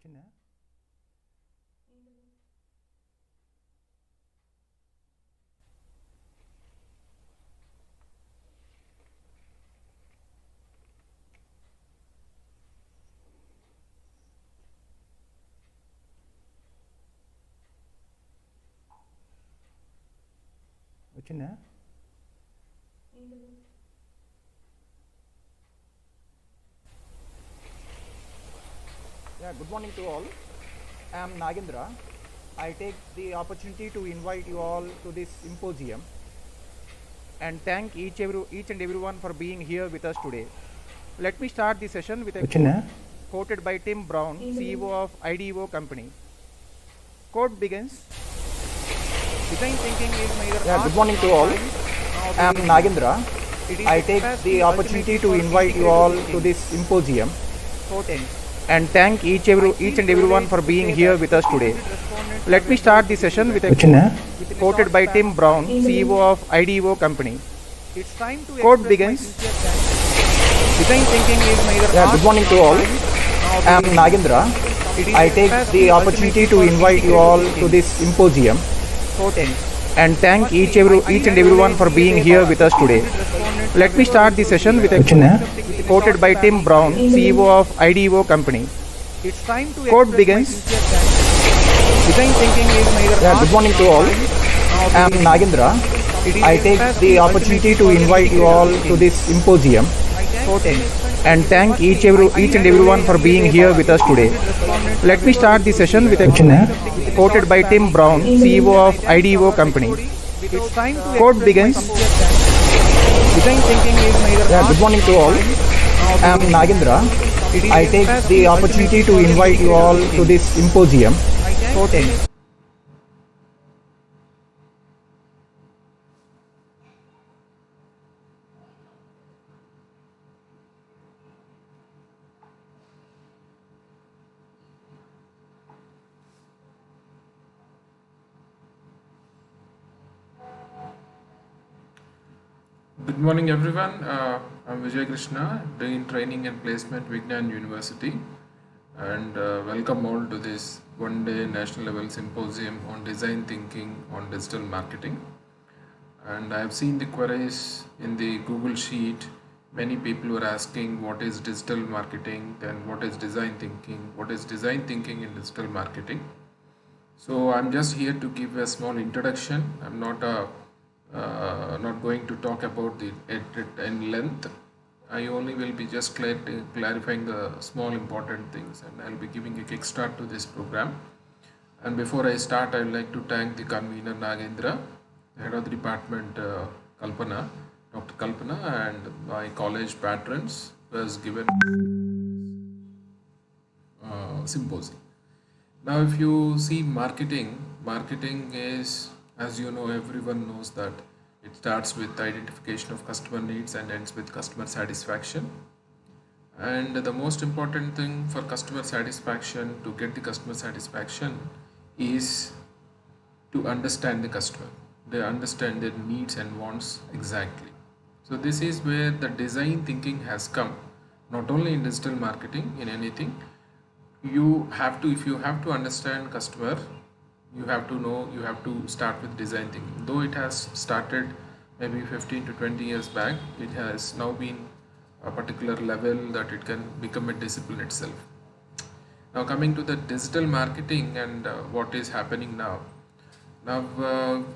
వచ్చిందా? వచ్చిందా? Yeah, good morning to all. I am Nagendra. I take the opportunity to invite you all to this symposium and thank each and everyone for being here with us today. Let me start the session with a quote quoted by Tim Brown, CEO of IDEO company. Quote begins, design thinking is neither art Good morning to nor all. science, I am nor Nagendra. it is I take capacity the opportunity to ultimately for invite you all integrated to this thinking. symposium Quote ends. and thank each and everyone for being here with us today. Let me start the session with a quote quoted by Tim Brown, CEO of IDEO company. It's time to Quote express begins, my sincere thanks. Design thinking is neither art Good morning to nor all. science, I am nor Nagendra. it is I take capacity the opportunity ultimately to for invite you all integrated to this thinking. symposium Quote ends. and thank each Firstly, and everyone for being here with us today. Let me start the session with a quote quoted by Tim Brown, CEO of IDEO company. It's time to Quote express begins, my sincere thanks. Design thinking is neither art Good morning to nor all. science, I am nor Nagendra. it is I take capacity the opportunity to ultimately for invite you all integrated to this thinking. symposium Quote ends. and thank each and everyone for being here with us today. Let me start the session with a quoted by Tim Brown, CEO of IDEO company. It's time to Quote express begins, my sincere thanks. Design thinking is neither art Good morning to nor all. science, I am nor Nagendra. it is I take capacity the opportunity ultimately to for invite you all integrated to this thinking. symposium. Quote ends. Good morning, everyone. I'm Vijay Krishna, doing training and placement Vignan University, and welcome all to this one-day national level symposium on design thinking on digital marketing. And I have seen the queries in the Google Sheet. Many people were asking what is digital marketing, then what is design thinking, what is design thinking in digital marketing. So I'm just here to give a small introduction. I'm not going to talk about it in length. I only will be just clarifying the small important things, and I'll be giving a kickstart to this program. And before I start, I would like to thank the convener Nagendra, head of the department Kalpana, Dr. Kalpana, and my college patrons who has given symposium. Now, if you see marketing is, as you know, everyone knows that it starts with identification of customer needs and ends with customer satisfaction. And the most important thing for customer satisfaction, to get the customer satisfaction, is to understand the customer. They understand their needs and wants exactly. So this is where the design thinking has come, not only in digital marketing, in anything. If you have to understand customer, you have to start with design thinking. Though it has started maybe 15 to 20 years back, it has now been a particular level that it can become a discipline itself. Now coming to the digital marketing and what is happening now.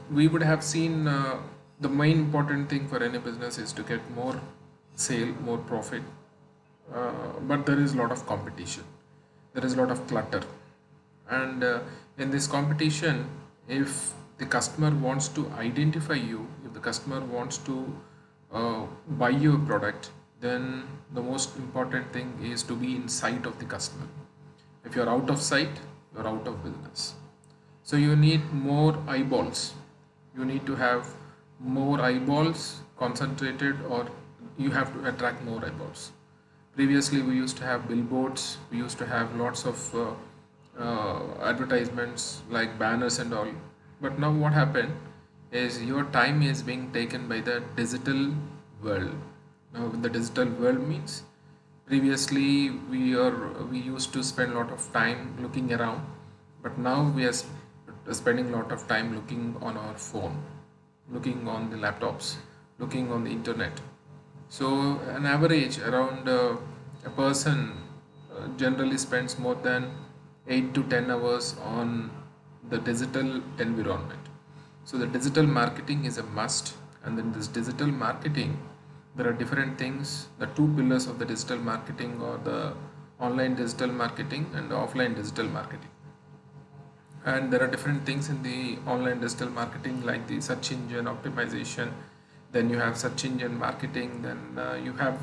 We would have seen the main important thing for any business is to get more sale, more profit, but there is a lot of competition, there is a lot of clutter, and in this competition, if the customer wants to identify you, if the customer wants to buy your product, then the most important thing is to be in sight of the customer. If you're out of sight, you're out of business. So you need more eyeballs, you need to have more eyeballs concentrated, or you have to attract more eyeballs. Previously we used to have billboards, we used to have lots of advertisements like banners and all, but now what happened is your time is being taken by the digital world. Now the digital world means Previously, we used to spend a lot of time looking around, but now we are spending a lot of time looking on our phone, looking on the laptops, looking on the internet. So, an average around a person generally spends more than 8 to 10 hours on the digital environment. So, the digital marketing is a must, and then this digital marketing, there are different things. The two pillars of the digital marketing are the online digital marketing and the offline digital marketing. And there are different things in the online digital marketing like the search engine optimization, then you have search engine marketing, then you have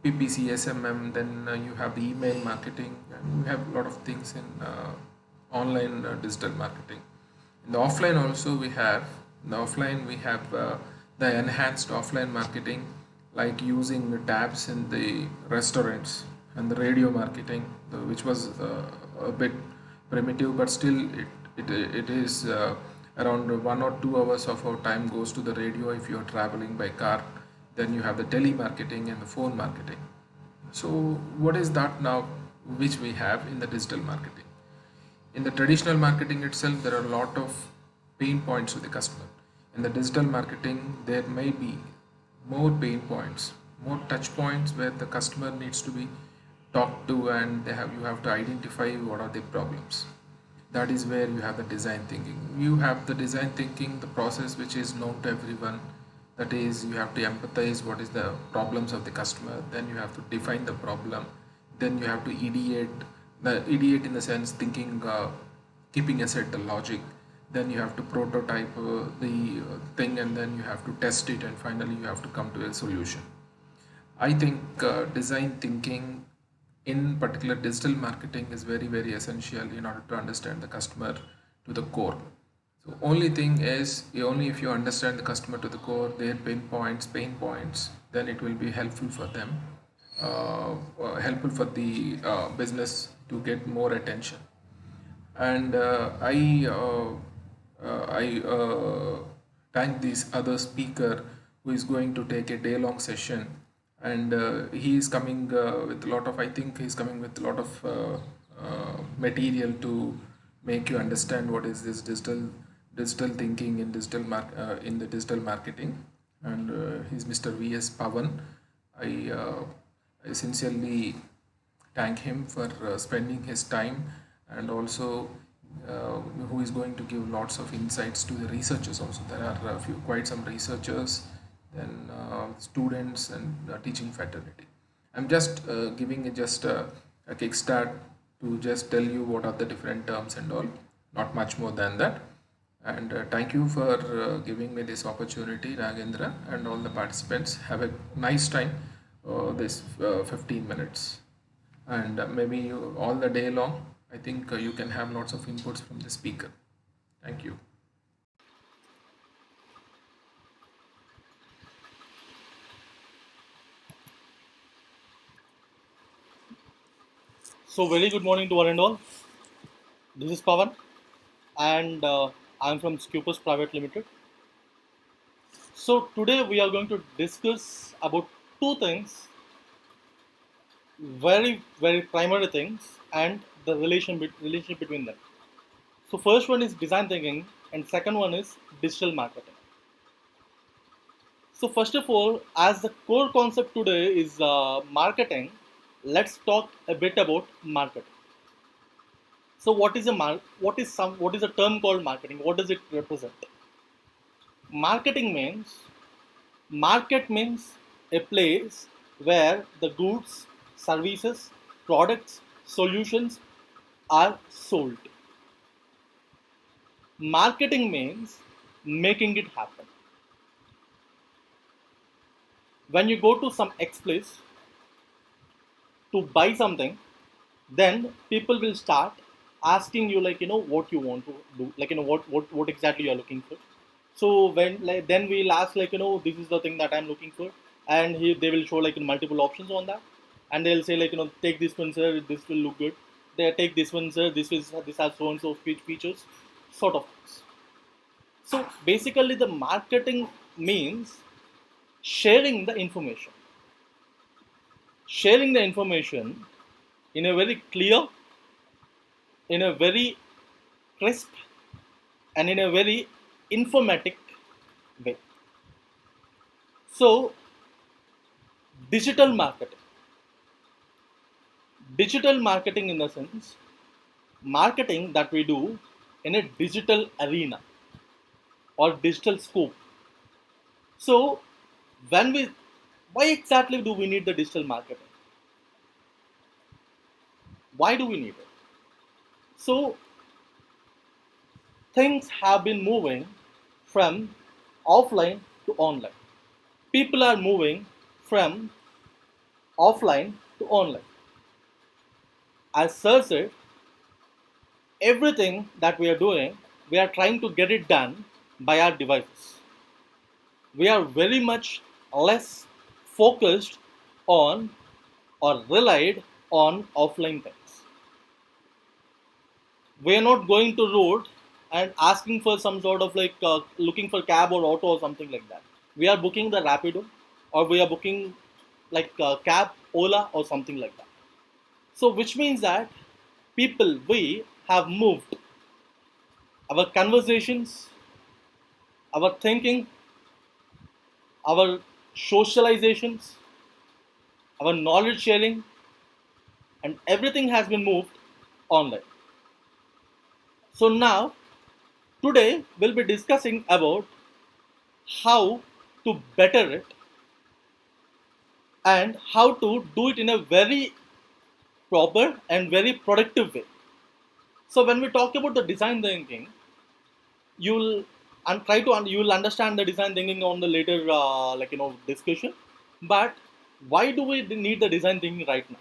ppc smm, then you have email marketing, and you have a lot of things in online digital marketing. In the offline also we have, in the offline we have the enhanced offline marketing, like using the tabs in the restaurants, and the radio marketing, which was a bit primitive, but still it is around 1 or 2 hours of our time goes to the radio if you are traveling by car. Then you have the telemarketing and the phone marketing. So what is that now which we have in the digital marketing? In the traditional marketing itself, there are a lot of pain points with the customer. In the digital marketing, there may be more pain points, more touch points where the customer needs to be talked to, and you have to identify what are the problems. That is where you have the design thinking. You have the design thinking, the process which is known to everyone. That is, you have to empathize what is the problems of the customer. Then you have to define the problem. Then you have to ideate. The ideate in the sense thinking, keeping aside the logic. Then you have to prototype the thing, and then you have to test it, and finally you have to come to a solution. I think design thinking in particular digital marketing is very very essential in order to understand the customer to the core. So only thing is, only if you understand the customer to the core, their pain points, then it will be helpful for them, helpful for the business to get more attention. And I thank this other speaker who is going to take a day long session, and he is coming with a lot of, I think he's coming with a lot of material to make you understand what is this digital thinking in in the digital marketing. And he's Mr. V.S. Pavan. I sincerely thank him for spending his time, and also who is going to give lots of insights to the researchers also. There are quite some researchers, then students, and teaching fraternity. I'm just giving just a kickstart to just tell you what are the different terms and all, not much more than that. And thank you for giving me this opportunity, Ragendra, and all the participants. Have a nice time this 15 minutes, and maybe all the day long. I think you can have lots of inputs from the speaker. Thank you. So, very good morning to one and all. This is Pavan, and I'm from SQUPUS Private Limited. So, today we are going to discuss about two things, very primary things, and the relationship between them. So, first one is design thinking, and second one is digital marketing. So, first of all, as the core concept today is marketing, let's talk a bit about marketing. So what is a term called marketing? What does it represent? Marketing means a place where the goods, services, products, solutions are sold. Marketing means making it happen. When you go to some X place to buy something, then people will start asking you, like, what you want to do, like, what exactly you are looking for. So when, like, then we'll ask, like, this is the thing that I'm looking for, and they will show, like, multiple options on that, and they'll say, like, take this one, sir, this will look good. They take this one, sir, this has so and so features, sort of things. So basically the marketing means sharing the information. sharing the information in a very clear, in a very crisp, and in a very informatic way. So, digital marketing. Digital marketing in the sense, marketing that we do in a digital arena or digital scope. So, when we, why exactly do we need the digital marketing? Why do we need it? So, things have been moving from offline to online. People are moving from offline to online. As Sir said, everything that we are doing, we are trying to get it done by our devices. We are very much less focused on or relied on offline things. We are not going to road and asking for some sort of looking for cab or auto or something like that. We are booking the Rapido, or we are booking cab, Ola or something like that. So which means that people, we have moved our conversations, our thinking, our socializations, our knowledge sharing, and everything has been moved online. So now, today we'll be discussing about how to better it and how to do it in a very proper and very productive way. So when we talk about the design thinking, you'll and try to you will understand the design thinking on the later discussion. But why do we need the design thinking right now?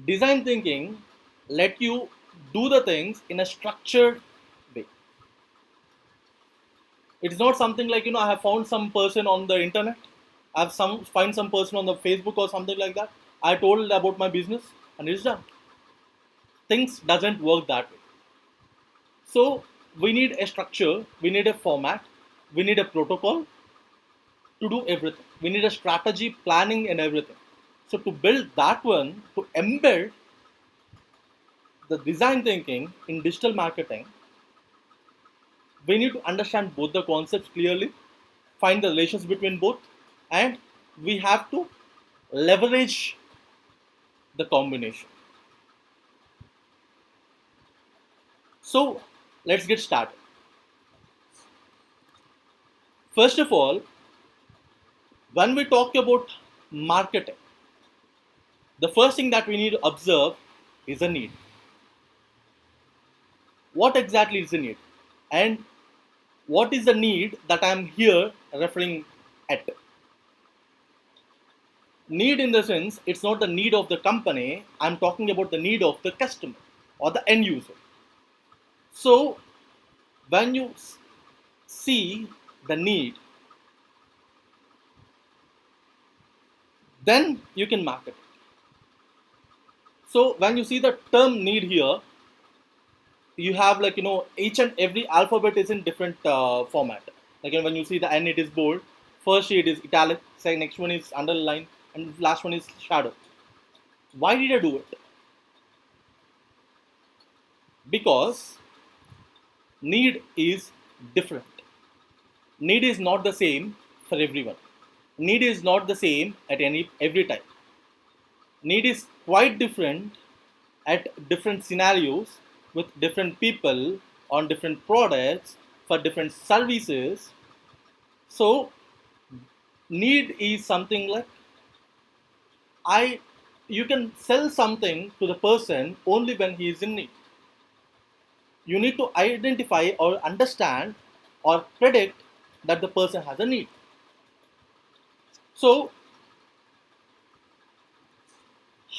Design thinking let you do the things in a structured way. It's not something like I have found some person on the internet, I've find some person on the Facebook or something like that, I told about my business and it's done. Things doesn't work that way. So we need a structure, we need a format, we need a protocol to do everything. We need a strategy, planning, and everything. So to build that one, to embed the design thinking in digital marketing, we need to understand both the concepts clearly, find the relations between both, and we have to leverage the combination. So let's get started. First of all, when we talk about marketing, the first thing that we need to observe is a need. What exactly is the need? And what is the need that I am here referring at? Need in the sense, it's not the need of the company, I'm talking about the need of the customer or the end user. So when you see the need, then you can market it. So when you see the term need here, you have each and every alphabet is in different format. When you see the N, it is bold, first it is italic, second next one is underline, and last one is shadow. Why did I do it? Because need is different. Need is not the same for everyone. Need is not the same at every time. Need is quite different at different scenarios with different people on different products for different services. So need is something like you can sell something to the person only when he is in need. You need to identify or understand or predict that the person has a need. So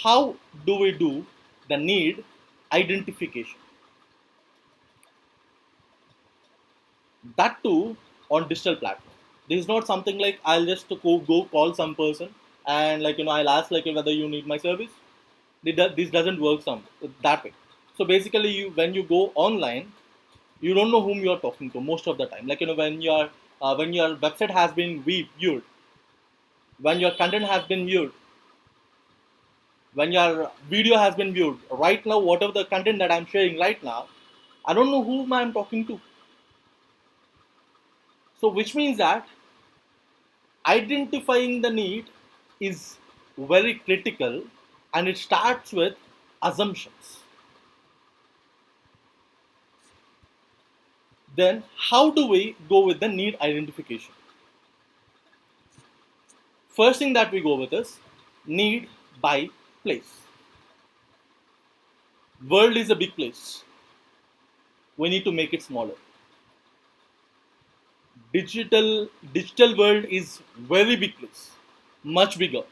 how do we do the need identification? That too on digital platform. This is not something like I'll just go call some person and I'll ask whether you need my service. This doesn't work that way. So basically, when you go online, you don't know whom you are talking to most of the time. When your website has been viewed, when your content has been viewed, when your video has been viewed. Right now, whatever the content that I'm sharing right now, I don't know whom I'm talking to. So which means that identifying the need is very critical, and it starts with assumptions. Then how do we go with the need identification? First thing that we go with is need by place. World is a big place. We need to make it smaller. Digital world is very big place, much bigger.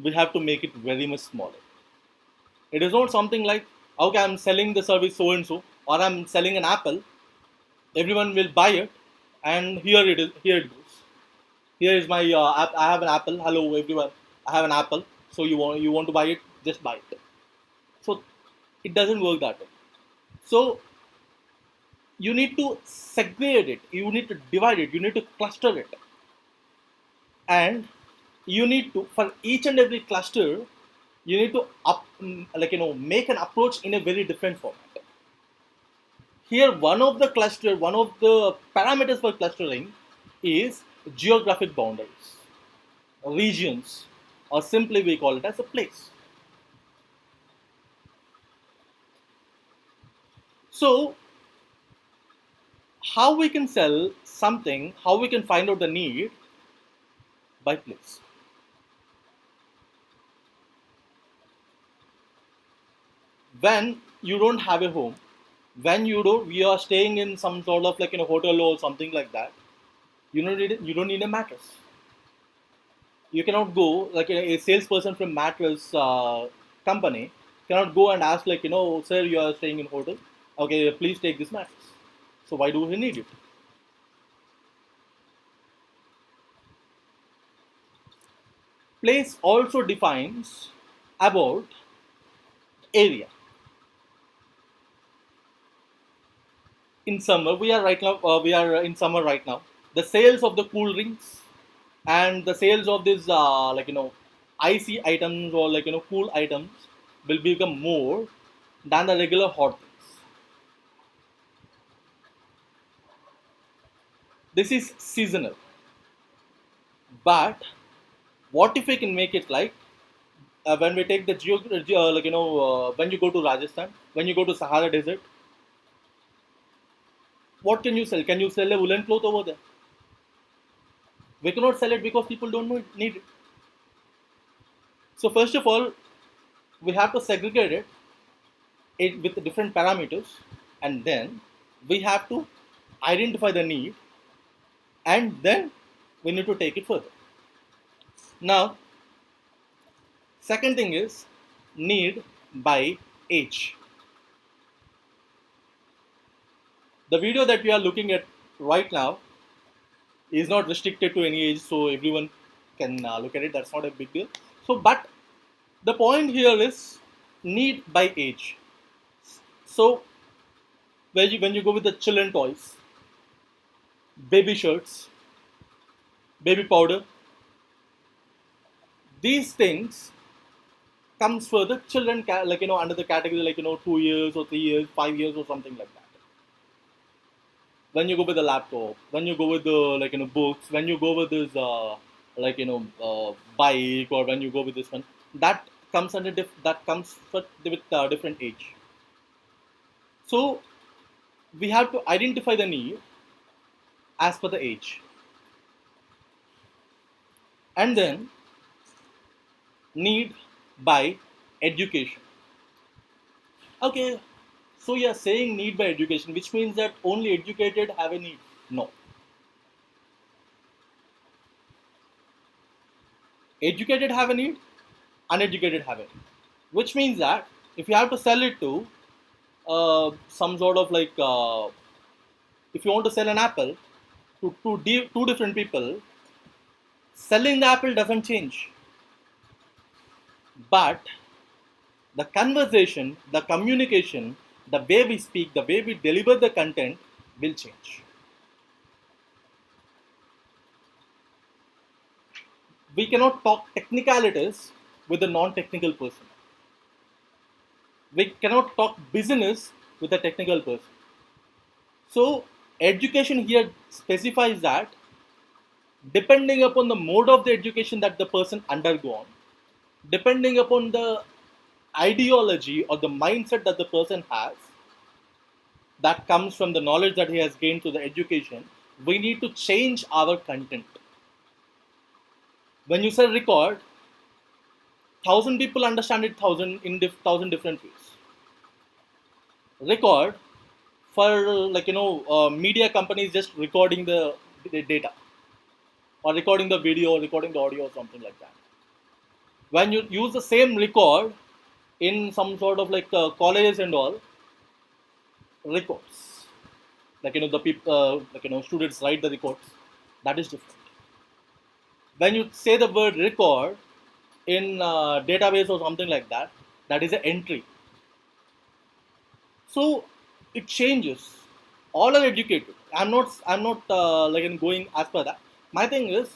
We have to make it very much smaller. It is not something like, okay, I'm selling the service so and so, or I'm selling an apple. Everyone will buy it, and here it is. Here it goes. Here is my app. I have an apple. Hello everyone. I have an apple. So you want to buy it? Just buy it. So it doesn't work that way. So you need to segregate it. You need to divide it. You need to cluster it, and you need to, for each and every cluster, you need to make an approach in a very different format. Here, one of the parameters for clustering is geographic boundaries, regions, or simply we call it as a place. So how we can sell something, how we can find out the need? By place. When you don't have a home, when we are staying in some sort of like in a hotel or something like that, you don't need a mattress. You cannot go like a salesperson from mattress company cannot go and ask like, sir, you are staying in hotel, okay, please take this mattress. So why do we need it? Place also defines about area. In summer, we are in summer right now. The sales of the cool drinks and the sales of these icy items or cool items will become more than the regular hot things. This is seasonal. But what if we can make it like when we take the when you go to Rajasthan, when you go to Sahara Desert, what can you sell? Can you sell a woolen cloth over there? We cannot sell it because people don't need it. So first of all, we have to segregate it with different parameters, and then we have to identify the need, and then we need to take it further. Now, second thing is need by age. The video that we are looking at right now is not restricted to any age, so everyone can look at it. That's not a big deal. So, but the point here is need by age. So, when you go with the children toys, baby shirts, baby powder, these things comes for the children under the category 2 years or 3 years, 5 years or something like that. When you go with the laptop, when you go with the books, when you go with this bike, or when you go with this one, that comes with different age. So we have to identify the need as per the age, and then need by education. Okay, so you are saying need by education, which means that only educated have a need. No. Educated have a need, uneducated have a need. Which means that if you have to sell it to some sort of if you want to sell an apple to two different people, selling the apple doesn't change. But the conversation, the communication, the way we speak, the way we deliver the content will change. We cannot talk technicalities with a non-technical person. We cannot talk business with a technical person. So education here specifies that depending upon the mode of the education that the person undergone, depending upon the ideology or the mindset that the person has, that comes from the knowledge that he has gained through the education, we need to change our content. When you say record, 1,000 people understand it thousand different ways. Record for media companies just recording the data, or recording the video, or recording the audio, or something like that. When you use the same record in some sort of colleges and all, records, the people students write the records, that is different. When you say the word record in database or something like that, that is an entry. So it changes. All are educated. I'm not going as per that. My thing is,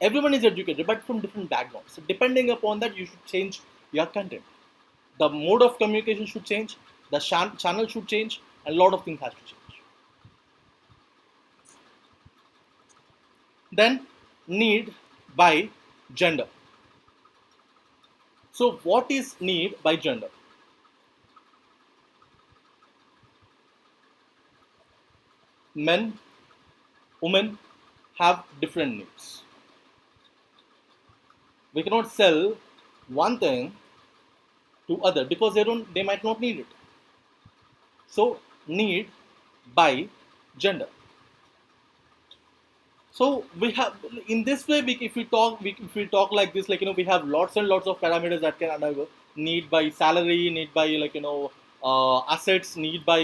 everyone is educated, but from different backgrounds. So depending upon that, you should change your content. The mode of communication should change. The channel should change, and a lot of things has to change. Then need by gender. So what is need by gender? Men, women have different needs. We cannot sell one thing to other because they might not need it. So need by gender. So we have, in this way, if we talk like this, we have lots and lots of parameters that can undergo. Need by salary, need by assets, need by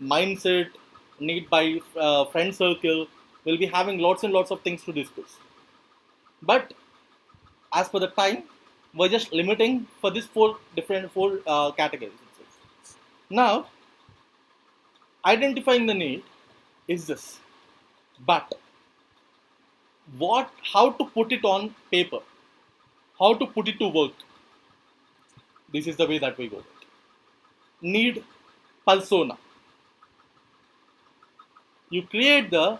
mindset, need by friend circle. We'll be having lots and lots of things to discuss. But as per the time, we're just limiting for this four categories. Now, identifying the need is this, but how to put it on paper, how to put it to work, this is the way that we go. Need persona. You create the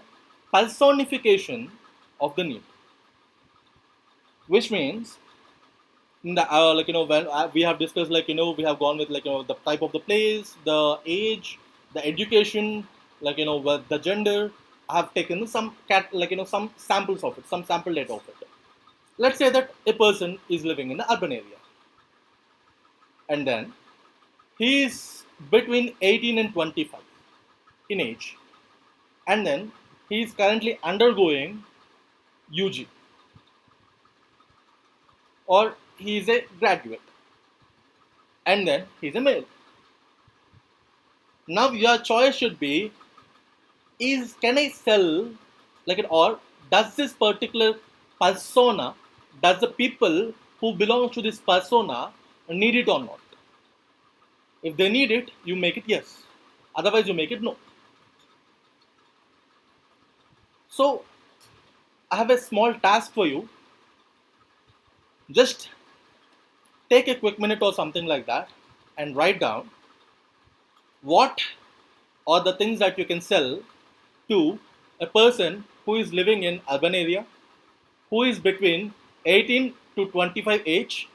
personification of the need, which means in the when we have discussed, we have gone with the type of the place, the age, the education, the gender. I have taken some some samples of it, some sample data of it. Let's say that a person is living in an urban area, and then he is between 18 and 25 in age, and then he is currently undergoing UG, or he is a graduate, and then he is a male. Now your choice should be, can I sell or does this particular persona, does the people who belong to this persona need it or not? If they need it, you make it yes. Otherwise, you make it no. So I have a small task for you. Just take a quick minute or something like that and write down what are the things that you can sell to a person who is living in urban area, who is between 18 to 25 age,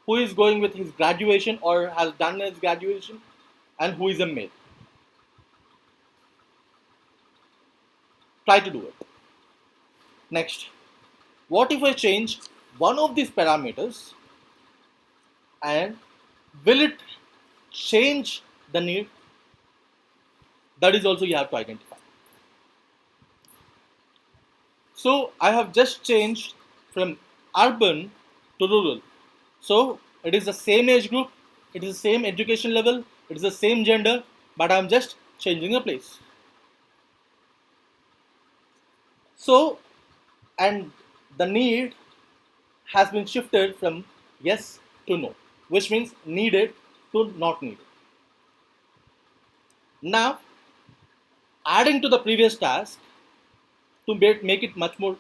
who is going with his graduation or has done his graduation, and who is a male. Try to do it. Next, what if I change one of these parameters, and will it change the need? That is also you have to identify. So I have just changed from urban to rural. So it is the same age group, it is the same education level, it is the same gender, but I am just changing a place. So, and the need has been shifted from yes to no, which means needed to not needed. Now, adding to the previous task, to make it much more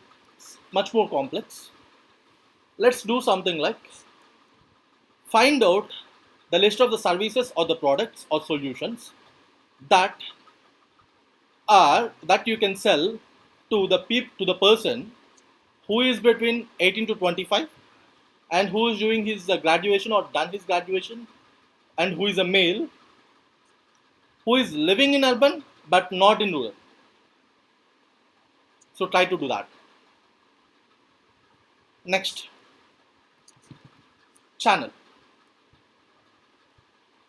complex, let's do something like find out the list of the services or the products or solutions that that you can sell to the person who is between 18 to 25 and who is doing his graduation or done his graduation and who is a male who is living in urban but not in rural. So try to do that. Next, channel.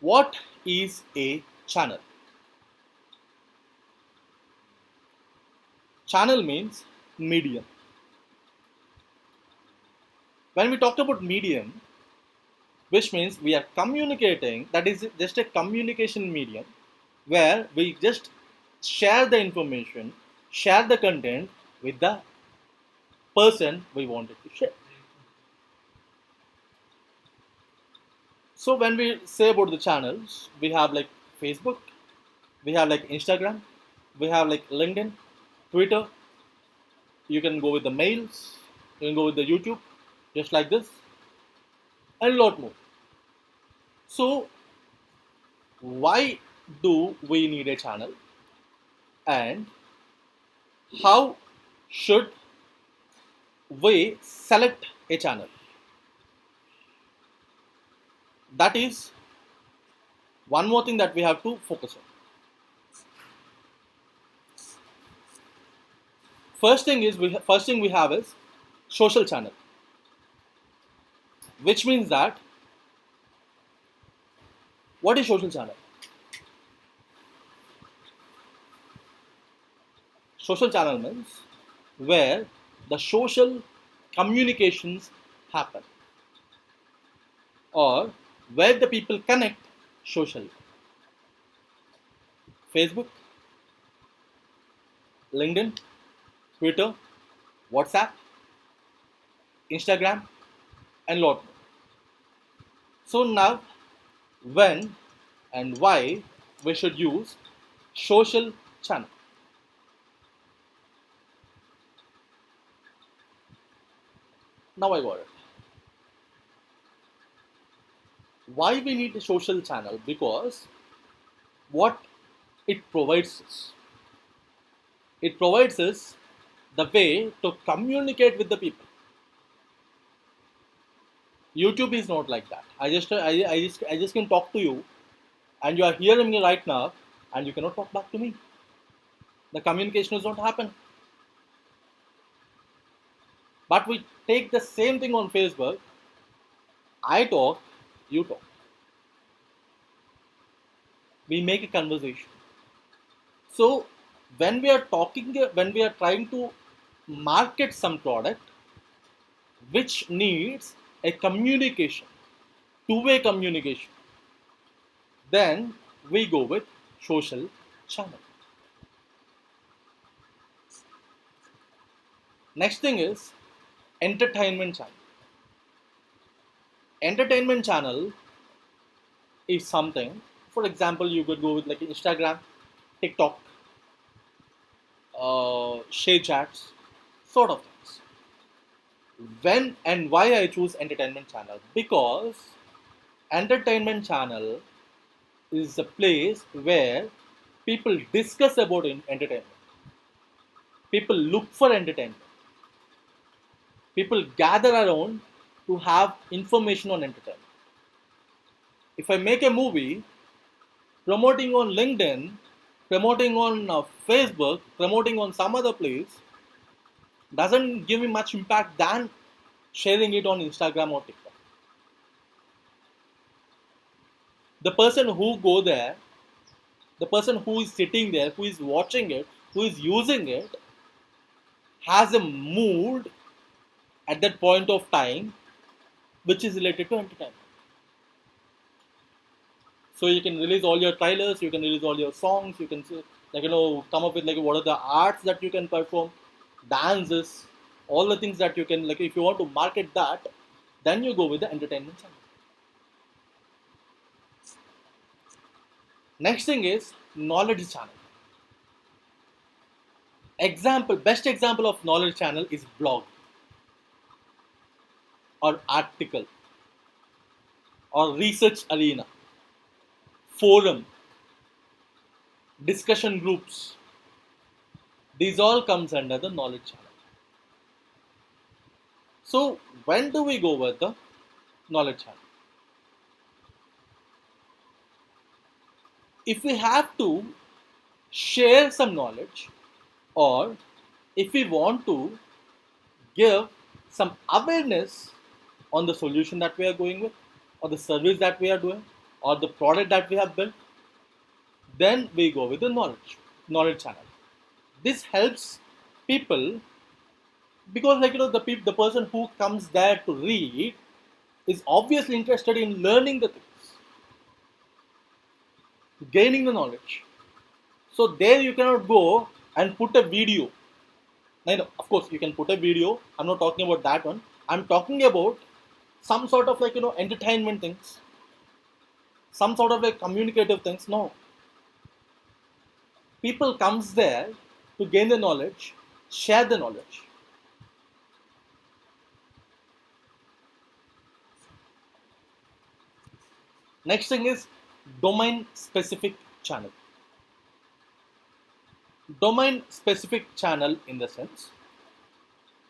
What is a channel? Channel means medium. When we talk about medium, which means we are communicating, that is just a communication medium where we just share the information, share the content with the person we wanted to share. So when we say about the channels, we have like Facebook, we have like Instagram, we have like LinkedIn, Twitter. You can go with the mails, you can go with the YouTube, just like this, and a lot more. So why do we need a channel, and how should we select a channel? That is one more thing that we have to focus on. First thing we have is social channel, which means that what is social channel? Social channel means where the social communications happen or where the people connect socially. Facebook, LinkedIn, Twitter, WhatsApp, Instagram, and lot more. So now, when and why we should use social channel? Now I got it. Why we need a social channel? Because what it provides us. It provides us the way to communicate with the people. YouTube is not like that. I just can talk to you, and you are hearing me right now, and you cannot talk back to me. The communication does not happen. But we take the same thing on Facebook. I talk, you talk. We make a conversation. So when we are talking, when we are trying to market some product which needs a communication, two-way communication, then we go with social channel. Next thing is entertainment channel. Entertainment channel is something, for example, you could go with like Instagram, TikTok, share chats, sort of things. When and why I choose entertainment channel? Because entertainment channel is a place where people discuss about entertainment. People look for entertainment. People gather around to have information on entertainment. If I make a movie, promoting on LinkedIn, promoting on Facebook, promoting on some other place, doesn't give me much impact than sharing it on Instagram or TikTok. The person who go there, the person who is sitting there, who is watching it, who is using it, has a mood at that point of time which is related to entertainment. So you can release all your trailers, you can release all your songs, you can come up with like what are the arts that you can perform, dances, all the things that you can, like if you want to market that, then you go with the entertainment channel. Next thing is knowledge channel. Best example of knowledge channel is blog. or article or research arena, forum, discussion groups, these all comes under the knowledge channel. So when do we go with the knowledge channel? If we have to share some knowledge, or if we want to give some awareness on the solution that we are going with, or the service that we are doing, or the product that we have built, then we go with the knowledge channel. This helps people because, like, the person who comes there to read is obviously interested in learning the things, gaining the knowledge. So there you cannot go and put a video. Now, of course, you can put a video. I'm not talking about that one. I'm talking about some sort of, like, entertainment things, some sort of like communicative things. No, people comes there to gain the knowledge, share the knowledge. Next thing is domain specific channel. Domain specific channel, in the sense,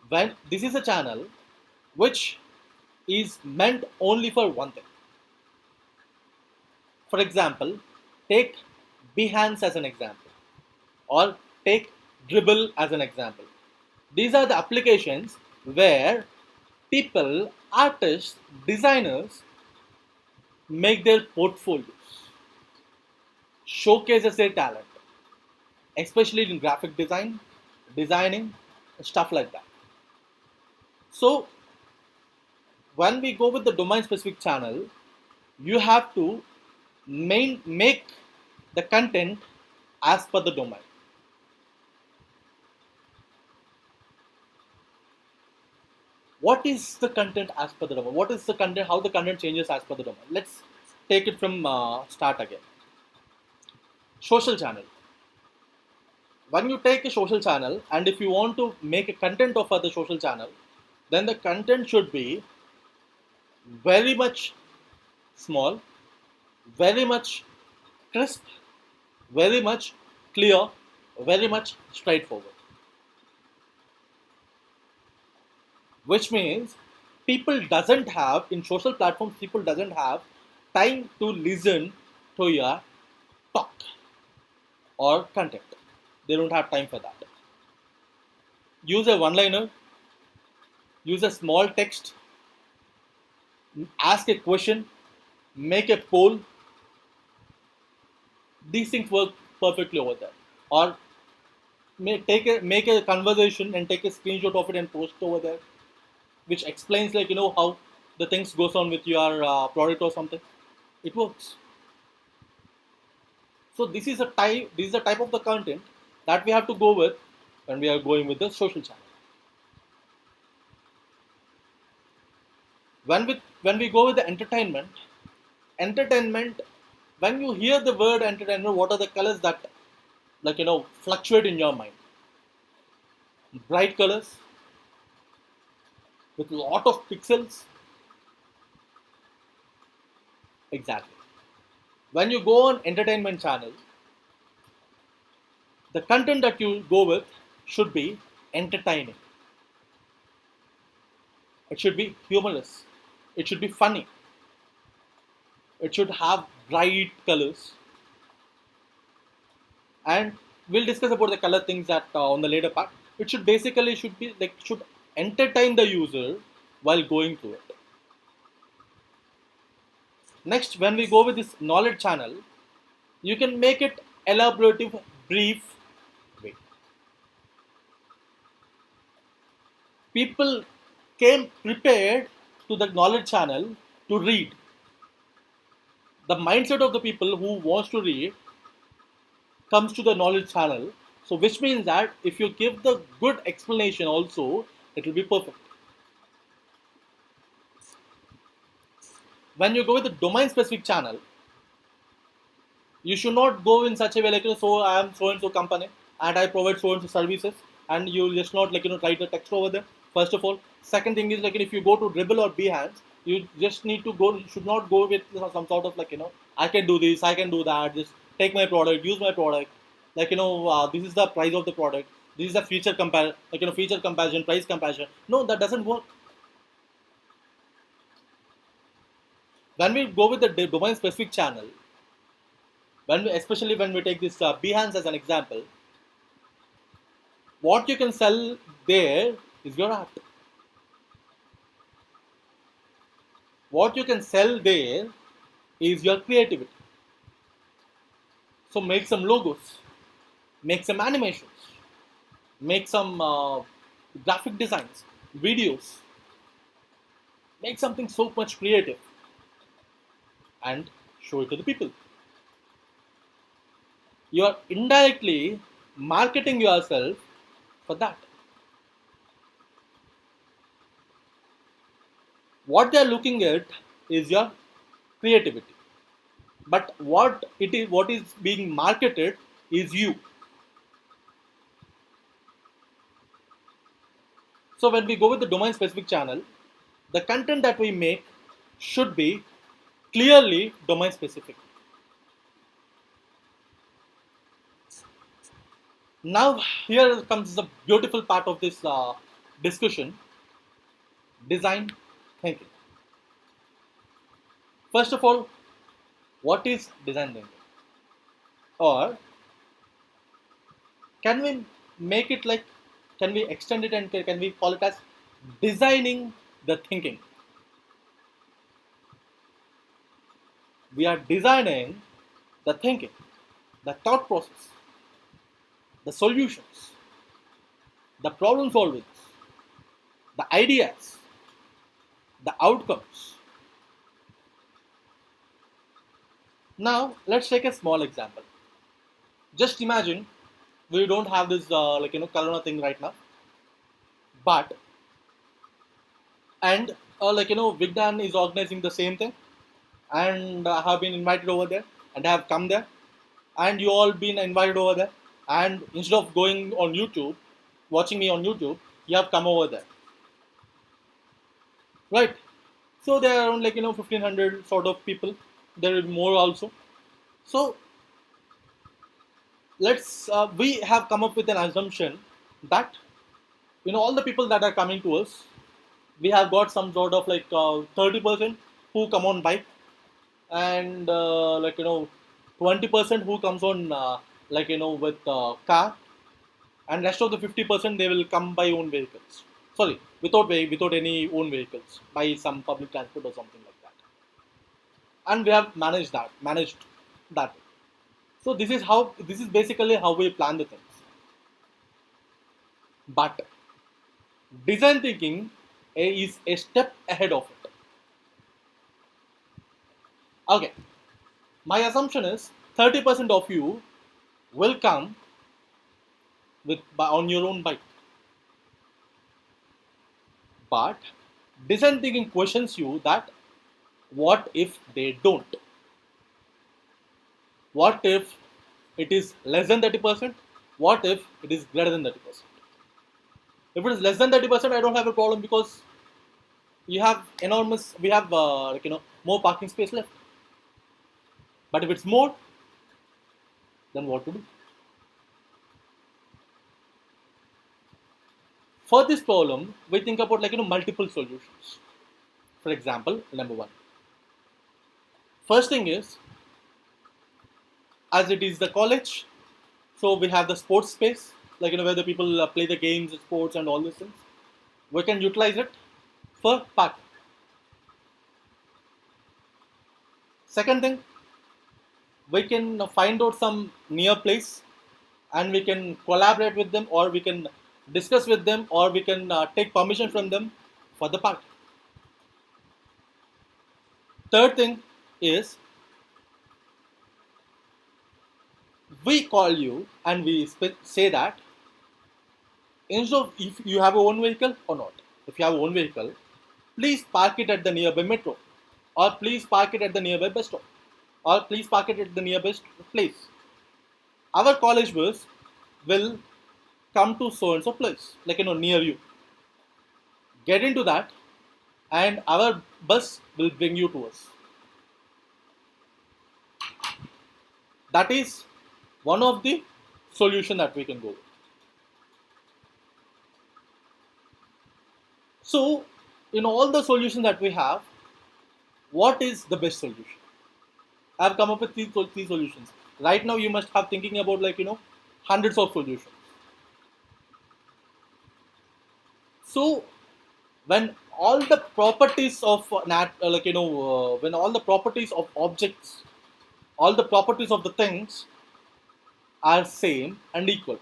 when this is a channel which is meant only for one thing. For example, take Behance as an example, or take Dribble as an example. These are the applications where people, artists, designers make their portfolios, showcases their talent, especially in graphic design, designing, stuff like that. So when we go with the domain specific channel, you have to make the content as per the domain. What is the content as per the domain? What is the content? How the content changes as per the domain? Let's take it from start again. Social channel. When you take a social channel, and if you want to make a content of the social channel, then the content should be very much small, very much crisp, very much clear, very much straightforward. Which means people doesn't have, in social platforms, people doesn't have time to listen to your talk or content. They don't have time for that. Use a one-liner, use a small text, ask a question, make a poll. These things work perfectly over there. Or make a conversation and take a screenshot of it and post it over there, which explains, like, how the things goes on with your product or something. It works. So this is a type of the content that we have to go with when we are going with the social channel. When we go with the entertainment, when you hear the word entertainment, what are the colors that, like, fluctuate in your mind? Bright colors with a lot of pixels. Exactly. When you go on entertainment channel, the content that you go with should be entertaining. It should be humorous. It should be funny. It should have bright colors. And we'll discuss about the color things that on the later part. It should basically should entertain the user while going through it. Next, when we go with this knowledge channel, you can make it elaborative, brief way. People came prepared to the knowledge channel to read. The mindset of the people who wants to read comes to the knowledge channel. So which means that if you give the good explanation also, it will be perfect. When you go with the domain specific channel, you should not go in such a way, like, so I am so and so company and I provide so and so services, and you just not, like, write the text over there. First of all, Second thing is like if you go to Dribble or Behance, you just need to go. You should not go with some sort of like I can do this, I can do that. Just take my product, use my product. Like this is the price of the product. This is the feature compare, like feature comparison, price comparison. No, that doesn't work. When we go with the domain specific channel, especially when we take this Behance as an example, what you can sell there is your art. What you can sell there is your creativity. So make some logos, make some animations, make some graphic designs, videos, make something so much creative and show it to the people. You are indirectly marketing yourself for that. What they are looking at is your creativity, but what is being marketed is you. So when we go with the domain specific channel, the content that we make should be clearly domain specific. Now here comes the beautiful part of this discussion: design thinking. First of all, what is design thinking? Or can we make it like, can we extend it and can we call it as designing the thinking? We are designing the thinking, the thought process, the solutions, the problem solving, the ideas, the outcomes. Now let's take a small example. Just imagine we don't have this corona thing right now, but and Vignan is organizing the same thing, and I have been invited over there, and I have come there, and you all been invited over there, and instead of going on YouTube, watching me on YouTube, you have come over there, right? So there are around 1500 sort of people. There will be more also. So we have come up with an assumption that all the people that are coming to us, we have got some sort of 30% who come on bike, and 20% who comes on with car, and rest of the 50% they will come by own vehicles. Sorry, without any own vehicles, by some public transport or something like that. And we have managed that. So this is basically how we plan the things. But design thinking is a step ahead of it. Okay, my assumption is 30% of you will come on your own bike. But design thinking questions you that what if they don't? What if it is less than 30%? What if it is greater than 30%? If it is less than 30%, I don't have a problem, because we have more parking space left. But if it's more, then what to do? For this problem, we think about multiple solutions. For example, number one. First thing is, as it is the college, so we have the sports space, where the people play the games, sports, and all these things. We can utilize it for parking. Second thing, we can find out some near place, and we can collaborate with them, or we can discuss with them, or we can take permission from them for the parking. Third thing is, we call you and we say that instead of if you have your own vehicle or not, if you have your own vehicle, please park it at the nearby metro, or please park it at the nearby bus stop, or please park it at the nearby place. Our college bus will come to so and so place, near you. get into that, and our bus will bring you to us. That is one of the solution that we can go with. So, in all the solutions that we have, what is the best solution? I have come up with three solutions. Right now, you must have thinking about hundreds of solutions. So, when all the properties of when all the properties of objects, all the properties of the things are same and equal,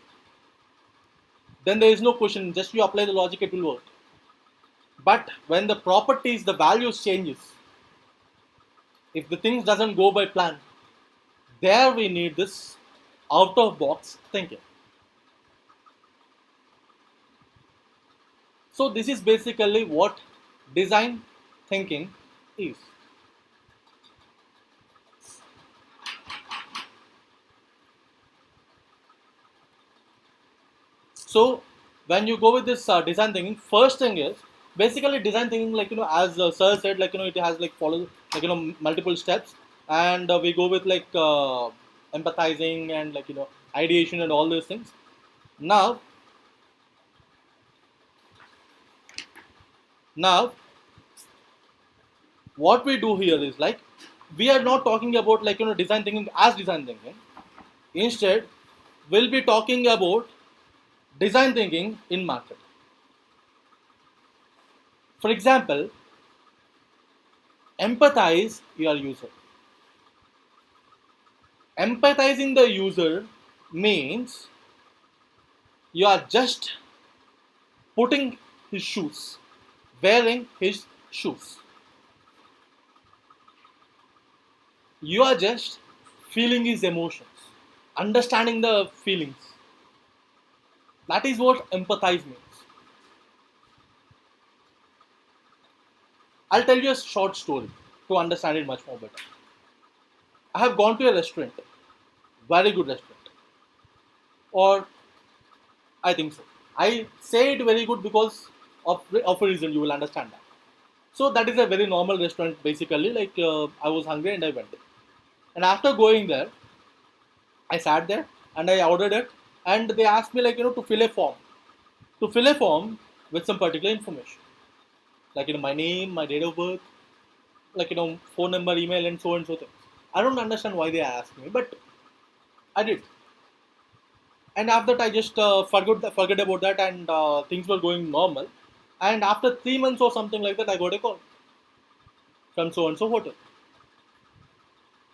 then there is no question. Just you apply the logic, it will work. But when the properties, the values changes, if the things doesn't go by plan, there we need this out of box thinking. So this is basically what design thinking is. So when you go with this design thinking, first thing is basically design thinking, as sir said, it has follow multiple steps, and we go with empathizing and ideation and all those things. Now, now what we do here is we are not talking about design thinking as design thinking. Instead, we'll be talking about design thinking in market. For example, empathize your user. Empathizing the user means you are just putting his shoes, wearing his shoes. You are just feeling his emotions, understanding the feelings. That is what empathize means. I'll tell you a short story to understand it much more better. I have gone to a restaurant, very good restaurant, or I think so. I say it very good because of a reason, you will understand that. So that is a very normal restaurant basically. I was hungry and I went there. And after going there, I sat there and I ordered it, and they asked me to fill a form, with some particular information, my name, my date of birth, phone number, email, and so things. I don't understand why they asked me, but I did. And after that, I just forget about that, and things were going normal. And after 3 months or something like that, I got a call from so and so hotel,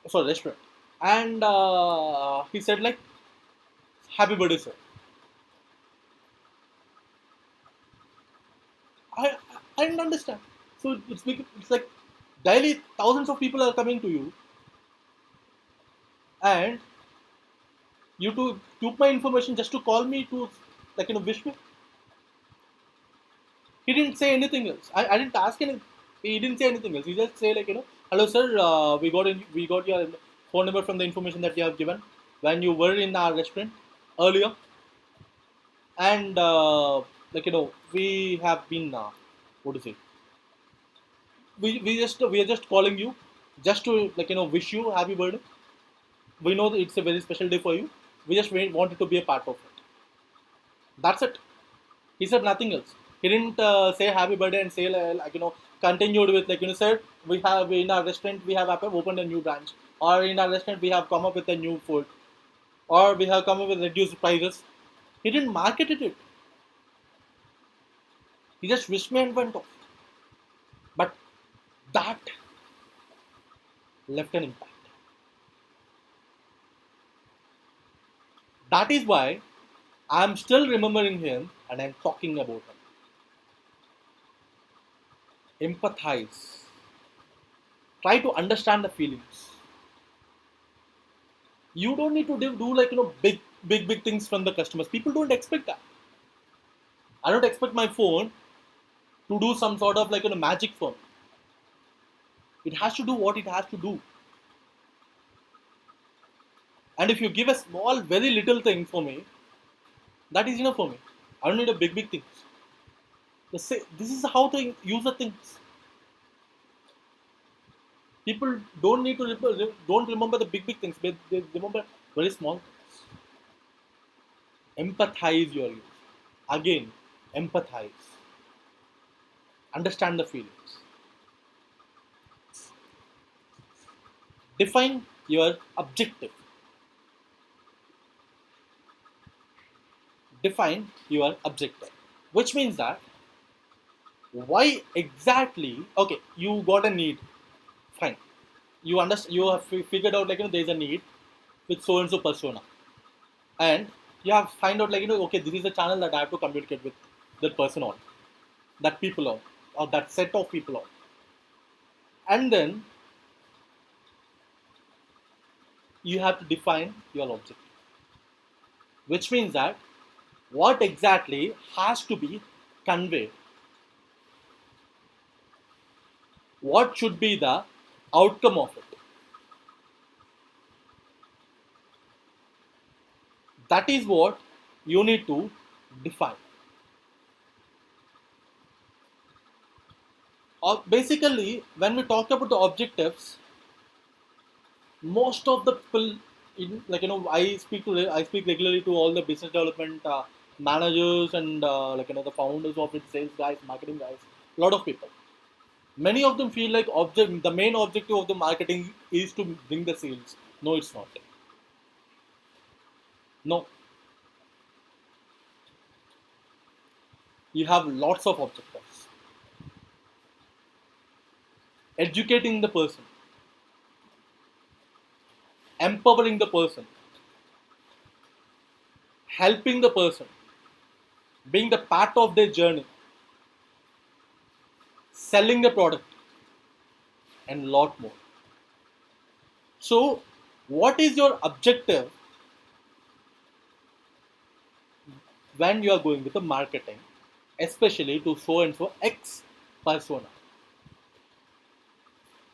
so restaurant, and he said "Happy birthday, sir." I I didn't understand. So it's like daily thousands of people are coming to you, and you took my information just to call me to wish me. He didn't say anything else. I didn't ask anything. He didn't say anything else. He just say hello sir, we got your phone number from the information that you have given when you were in our restaurant earlier, and we have been what to say. We are just calling you just to wish you happy birthday. We know that it's a very special day for you. We just wanted to be a part of it. That's it. He said nothing else. He didn't say happy birthday and say continued with sir, we have in our restaurant we have opened a new branch, or in our restaurant we have come up with a new food, or we have come up with reduced prices. He didn't market it. He just wished me and went off. But that left an impact. That is why I'm still remembering him and I'm talking about him. Empathize. Try to understand the feelings. You don't need to do big things from the customers. People don't expect that. I don't expect my phone to do some sort of magic for me. It has to do what it has to do. And if you give a small, very little thing for me, that is enough for me. I don't need a big things. This is how the user thinks. People don't need to don't remember the big things. They remember very small things. Empathize your user. Again, empathize. Understand the feelings. Define your objective. Define your objective. Which means that why exactly, okay, you got a need. Fine. You understand, you have figured out there is a need with so and so persona. And you have find out okay, this is the channel that I have to communicate with that person on, that people on, or that set of people on. And then you have to define your objective, which means that what exactly has to be conveyed, what should be the outcome of it. That is what you need to define. Basically, when we talk about the objectives, most of the people, I speak regularly to all the business development managers and the founders of it, sales guys, marketing guys, a lot of people. Many of them feel like the main objective of the marketing is to bring the sales. No, it's not. No, you have lots of objectives. Educating the person, empowering the person, helping the person, being the part of their journey, selling the product, and lot more. So, what is your objective when you are going with the marketing, especially to so and so X persona?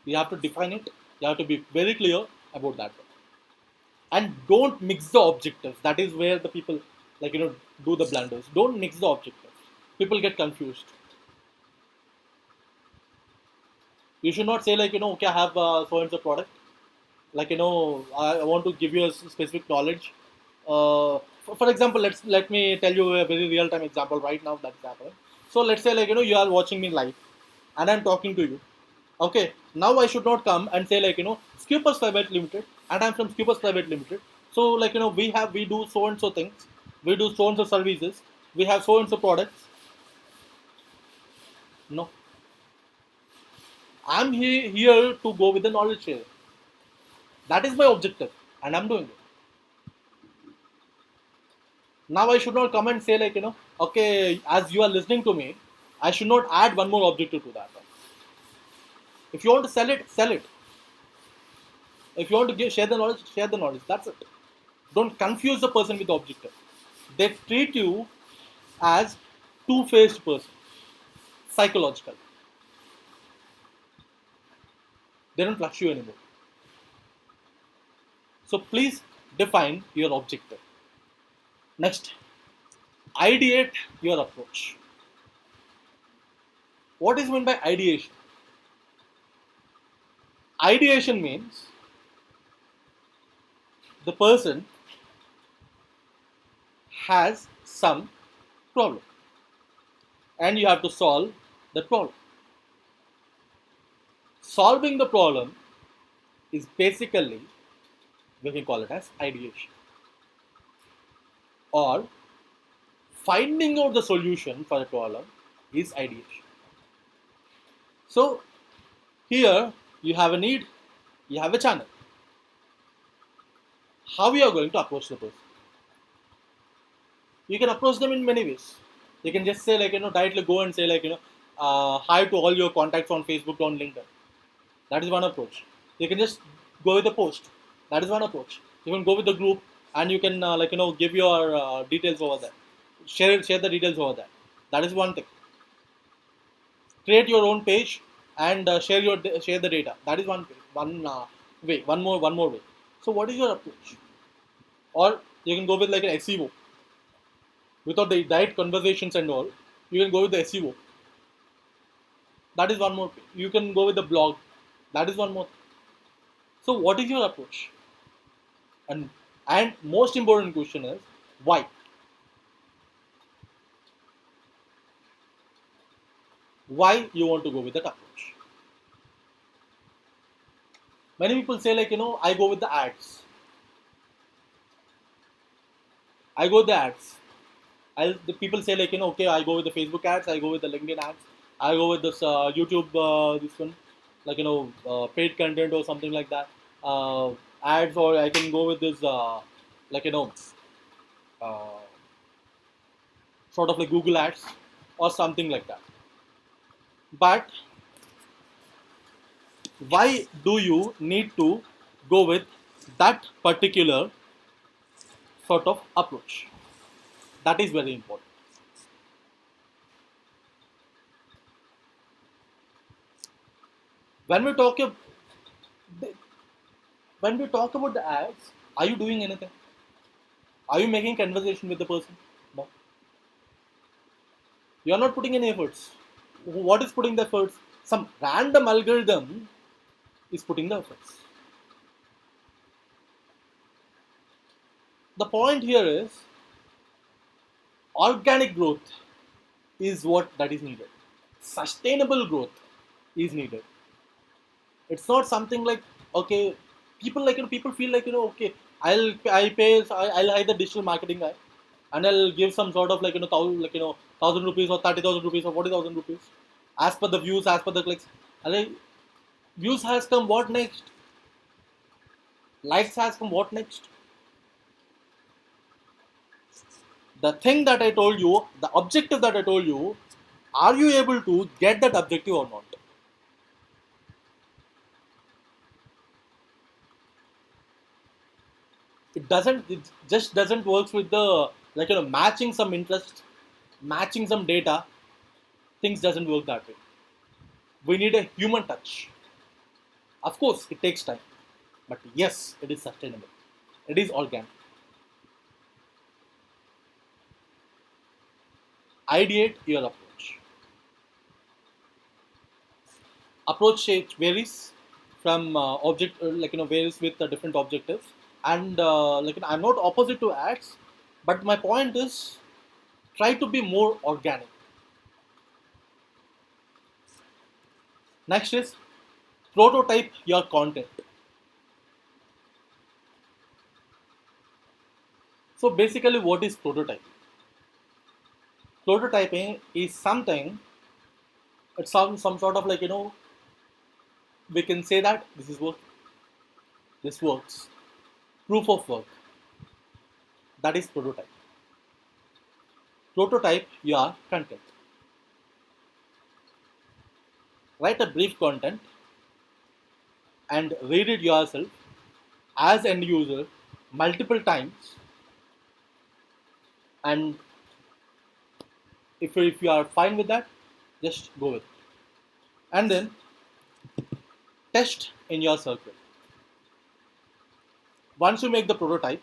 You have to define it. You have to be very clear about that one. And don't mix the objectives. That is where the people do the blunders. Don't mix the objectives. People get confused. You should not say okay, I have so and so product. I want to give you a specific knowledge. For example, let me tell you a very real time example right now that's happening. So let's say you are watching me live, and I'm talking to you. Okay, now I should not come and say SQUPUS Private Limited, and I'm from SQUPUS Private Limited. So we do so and so things, we do so and so services, we have so and so products. No, I'm here to go with the knowledge share. That is my objective, and I'm doing it. Now I should not come and say okay, as you are listening to me, I should not add one more objective to that. If you want to sell it, sell it. If you want to share the knowledge, share the knowledge. That's it. Don't confuse the person with the objective. They treat you as two-faced person, psychological. They don't trust you anymore. So please define your objective. Next, ideate your approach. What is meant by ideation? Ideation means the person has some problem and you have to solve the problem. Solving the problem is basically, we can call it as ideation, or finding out the solution for the problem is ideation. So here you have a need, you have a channel. How you are going to approach the person? You can approach them in many ways. You can just say directly go and say hi to all your contacts on Facebook, on LinkedIn. That is one approach. You can just go with the post. That is one approach. You can go with the group and you can give your details over there. Share the details over there. That is one thing. Create your own page and share the data. That is one way. One more way. So what is your approach? Or you can go with an SEO. Without the direct conversations and all, you can go with the SEO. That is one more. You can go with the blog. That is one more. So what is your approach? And most important question is why? Why you want to go with that approach? Many people say like I go with the ads. I go with the ads. The people say like okay, I go with the Facebook ads. I go with the LinkedIn ads. I go with this YouTube this one, like paid content or something like that. Ads, or I can go with this like uh, sort of like Google ads or something like that. But why do you need to go with that particular sort of approach? That is very important. When we talk when we talk about the ads, are you doing anything? Are you making conversation with the person? No. You are not putting any efforts. What is putting the efforts? Some random algorithm is putting the efforts. The point here is organic growth is what that is needed. Sustainable growth is needed. It's not something like okay, people like people feel like okay, I'll hire the digital marketing guy, and I'll give some sort of like thousand like 1,000 rupees or 30,000 rupees or 40,000 rupees, as per the views, as per the clicks. And like, views has come, what next? Likes has come, what next? The thing that I told you, the objective that I told you, are you able to get that objective or not? It just doesn't work with the like matching some interest, matching some data. Things doesn't work that way. We need a human touch. Of course it takes time, but yes, it is sustainable, it is organic. Ideate your approach it varies from object like varies with the different objectives. And like I'm not opposite to ads, but my point is try to be more organic. Next is prototype your content. So basically, what is prototyping? Prototyping is something. It's some sort of like we can say that this is work. This works. Proof of work. That is prototype. Prototype your content. Write a brief content and read it yourself as end user multiple times. And if you are fine with that, just go with it. And then test in your circle. Once you make the prototype,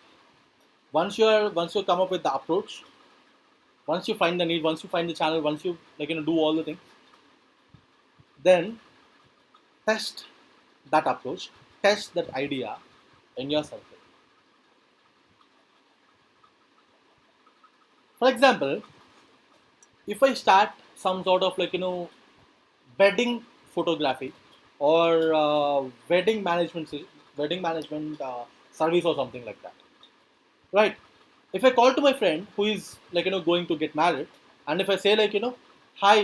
once you come up with the approach, once you find the need, once you find the channel, once you like do all the things, then test that approach, test that idea in your circle. For example, if I start some sort of like wedding photography or wedding management service or something like that, right? If I call to my friend who is like going to get married, and if I say like hi,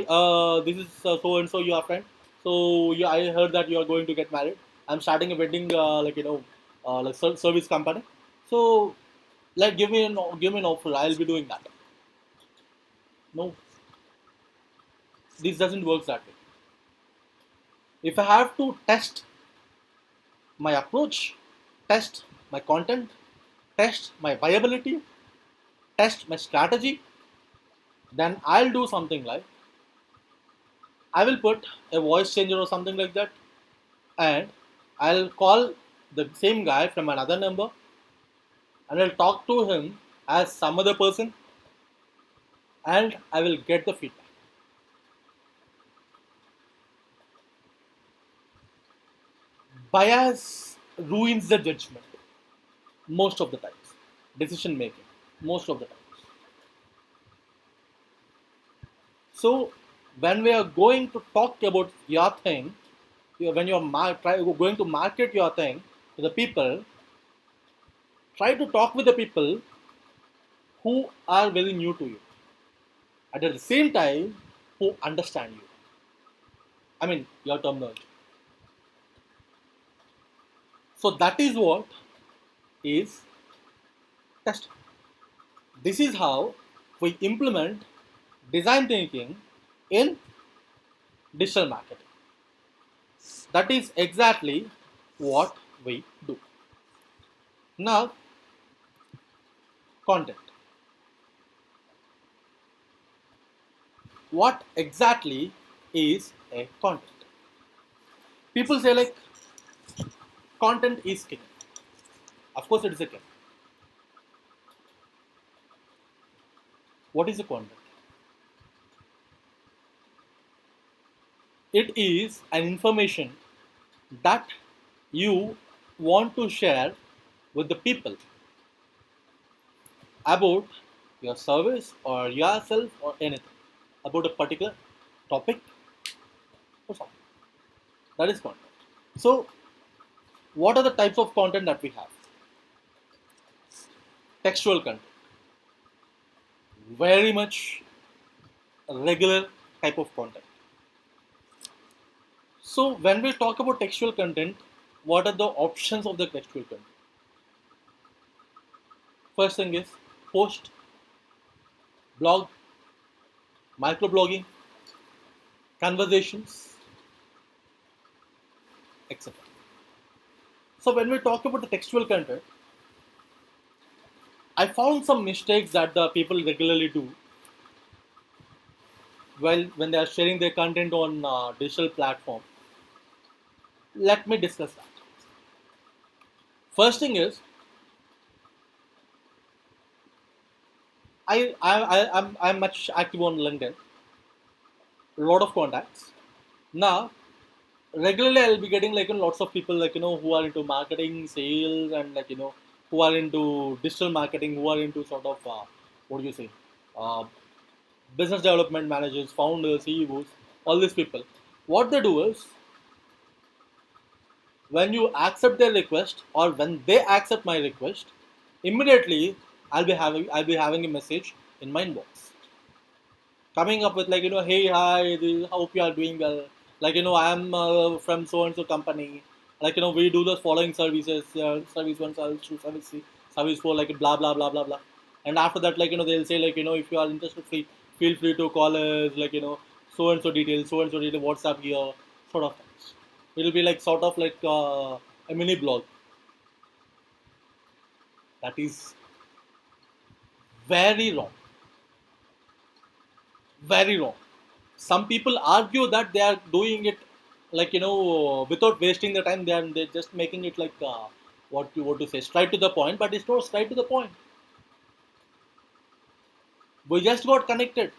this is so and so your friend, so yeah, I heard that you are going to get married. I'm starting a wedding like like service company, so like give me an offer, I'll be doing that. No, this doesn't work that way. If I have to test my approach, test my content, test my viability, test my strategy, then I'll do something like I will put a voice changer or something like that, and I'll call the same guy from another number, and I'll talk to him as some other person, and I will get the feedback. bias ruins the judgment most of the times, decision making most of the times. So when we are going to talk about your thing, when you are going to market your thing to the people, try to talk with the people who are very new to you. At the same time, who understand you. I mean, your terminology. So that is what is testing. This is how we implement design thinking in digital marketing. That is exactly what we do. Now, content. What exactly is a content? People say like content is king. Of course, it is a king. What is the content? It is an information that you want to share with the people about your service or yourself or anything about a particular topic or something. That is content. So, what are the types of content that we have? Textual content, very much a regular type of content. So, when we talk about textual content, what are the options of the textual content? First thing is post, blog, microblogging, conversations, etc. So when we talk about the textual content, I found some mistakes that the people regularly do while when they are sharing their content on digital platform. Let me discuss that. First thing is, I'm much active on LinkedIn, a lot of contacts. Now regularly I'll be getting like lots of people like who are into marketing, sales, and like who are into digital marketing, who are into sort of what do you say, uh, business development managers, founders, CEOs, all these people. What they do is when you accept their request or when they accept my request, immediately I'll be having a message in my inbox coming up with like hey hi, hope you are doing well, like I'm from so and so company, like we do the following services, service 1, service 2, service 3, service 4, like blah blah blah blah blah. And after that, like they'll say like if you are interested, feel free to call us, like so and so detail WhatsApp here, sort of things. It'll be like sort of like a mini blog. That is very wrong, very wrong. Some people argue that they are doing it like without wasting the time. They're just making it like what to say, straight to the point. But it's not straight to the point. We just got connected.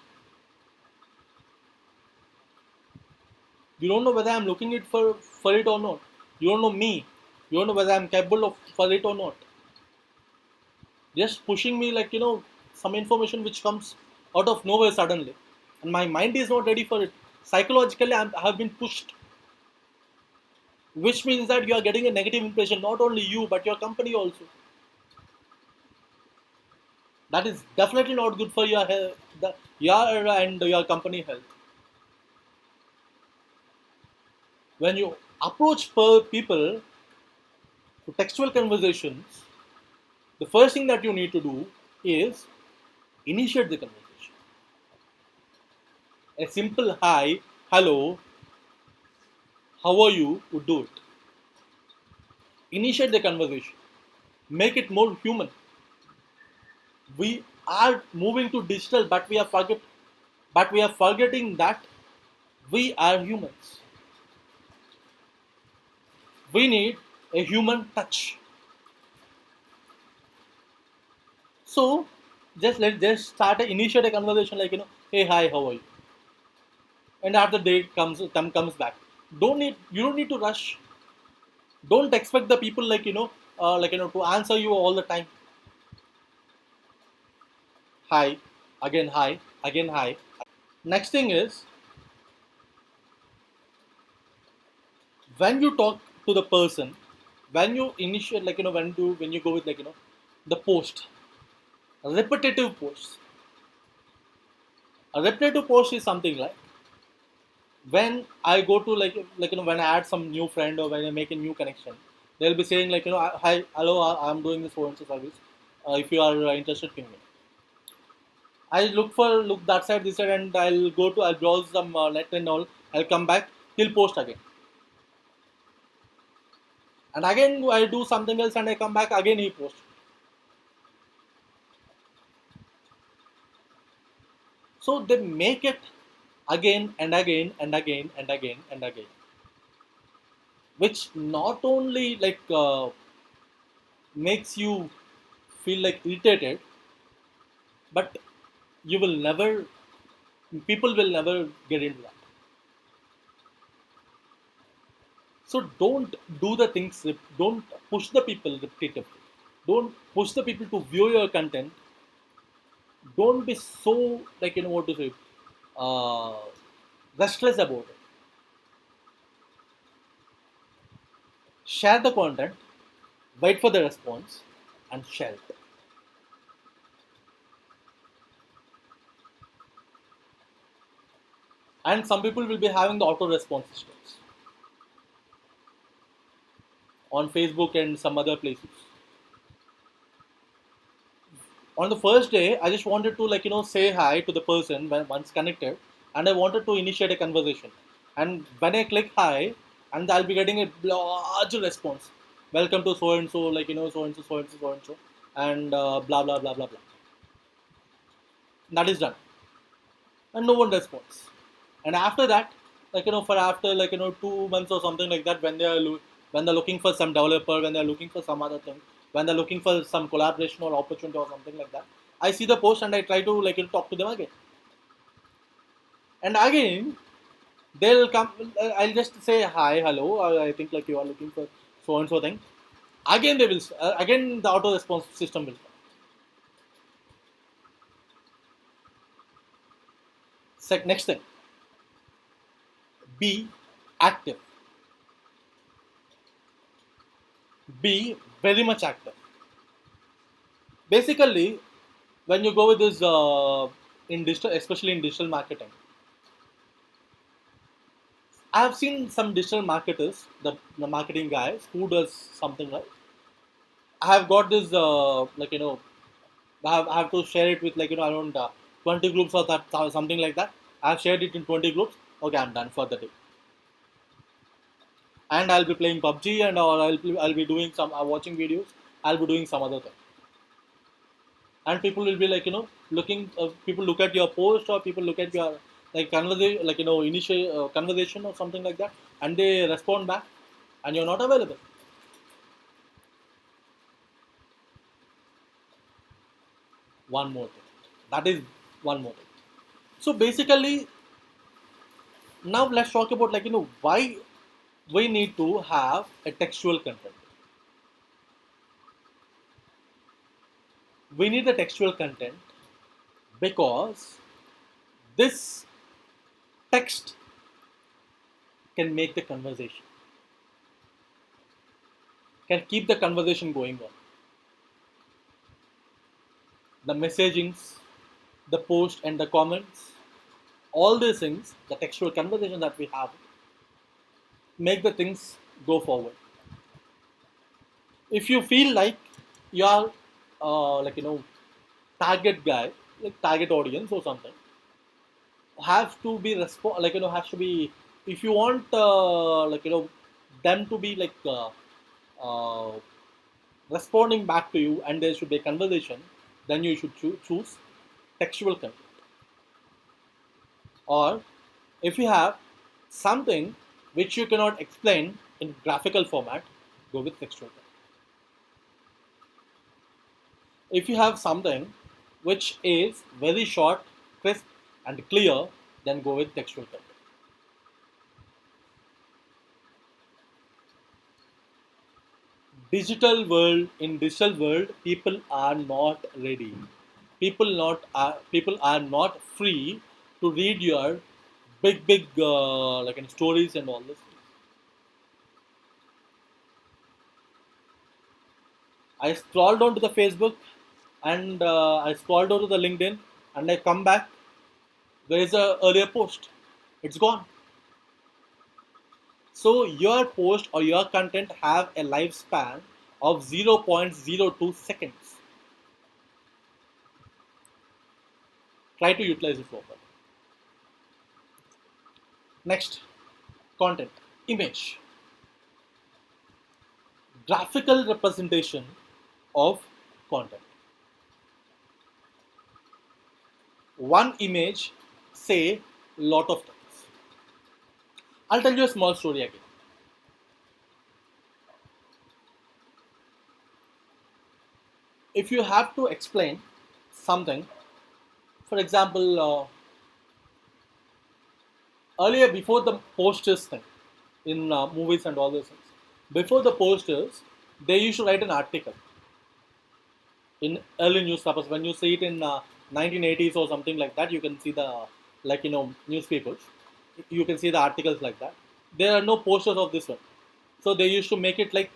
You don't know whether I'm looking it for it or not. You don't know me. You don't know whether I'm capable of for it or not. Just pushing me like some information which comes out of nowhere suddenly, and my mind is not ready for it. Psychologically, I have been pushed, which means that you are getting a negative impression, not only you but your company also. That is definitely not good for your health, your and your company health. When you approach people to textual conversations, the first thing that you need to do is initiate the conversation. A simple hi, hello, how are you would do it. Initiate the conversation. Make it more human. We are moving to digital, but we are forgetting that we are humans. We need a human touch. So let's just initiate a conversation like hey hi, how are you? And after the date comes back. You don't need to rush. Don't expect the people to answer you all the time. Hi, again hi, again hi. Next thing is, when you talk to the person, when you initiate when you go with the post, repetitive posts. A repetitive post is something like, when I go to when I add some new friend or when I make a new connection, they'll be saying hi, hello, I'm doing this so and so service. If you are interested, ping me. I look that side, this side, and I'll browse some net and all. I'll come back, he'll post again, and again I do something else, and I come back again, he posts. So they make it again and again and again and again and again, which not only makes you feel like irritated, but you will never, people will never get into that. So don't do the things, don't push the people repetitively. Don't push the people to view your content. Don't be so what to say, uh, restless about it. Share the content, wait for the response, and share it. And some people will be having the auto response systems on Facebook and some other places. On the first day, I just wanted to say hi to the person when once connected, and I wanted to initiate a conversation. And when I click hi, and I'll be getting a large response. Welcome to so and so, so and so, so and so, so and so, and blah blah blah blah blah. That is done, and no one responds. And after that, for after 2 months or something like that, when when they're looking for some developer, when they're looking for some other thing, when they're looking for some collaboration or opportunity or something like that, I see the post and I try to talk to them again. And again, they'll come. I'll just say hi, hello. I think you are looking for so and so thing. Again, they will. Again, the auto response system will come. Next thing, be active. Be very much active. Basically, when you go with this in digital, especially in digital marketing, I have seen some digital marketers, the marketing guys who does something like, I have got this I have to share it with around 20 groups or that something like that. I have shared it in 20 groups. Okay, I'm done for the day, and I'll be playing PUBG, and or I'll be doing some watching videos. I'll be doing some other thing, and people will be looking. People look at your post, or people look at your conversation, initial conversation or something like that, and they respond back, and you're not available. One more thing. That is one more thing. So basically, now let's talk about why we need to have a textual content. We need the textual content because this text can make the conversation, can keep the conversation going on. The messagings, the post and the comments, all these things, the textual conversation that we have, make the things go forward. If you feel like you are target guy, like target audience or something, have to be has to be, if you want them to be uh, responding back to you and there should be a conversation, then you should choose textual content. Or if you have something which you cannot explain in graphical format, go with textual content. If you have something which is very short, crisp, and clear, then go with textual content. digital world, people are not ready. People are not free to read your big stories and all this. I scroll down to the Facebook, and I scroll down to the LinkedIn, and I come back. There is a earlier post. It's gone. So your post or your content have a lifespan of 0.02 seconds. Try to utilize it properly. Next, content, image, graphical representation of content. One image say lot of things. I'll tell you a small story again. If you have to explain something, for example, earlier before the posters thing in movies and all those things, before the posters, they used to write an article in early newspapers. When you see it in 1980s or something like that, you can see the newspapers. You can see the articles like that. There are no posters of this one, so they used to make it like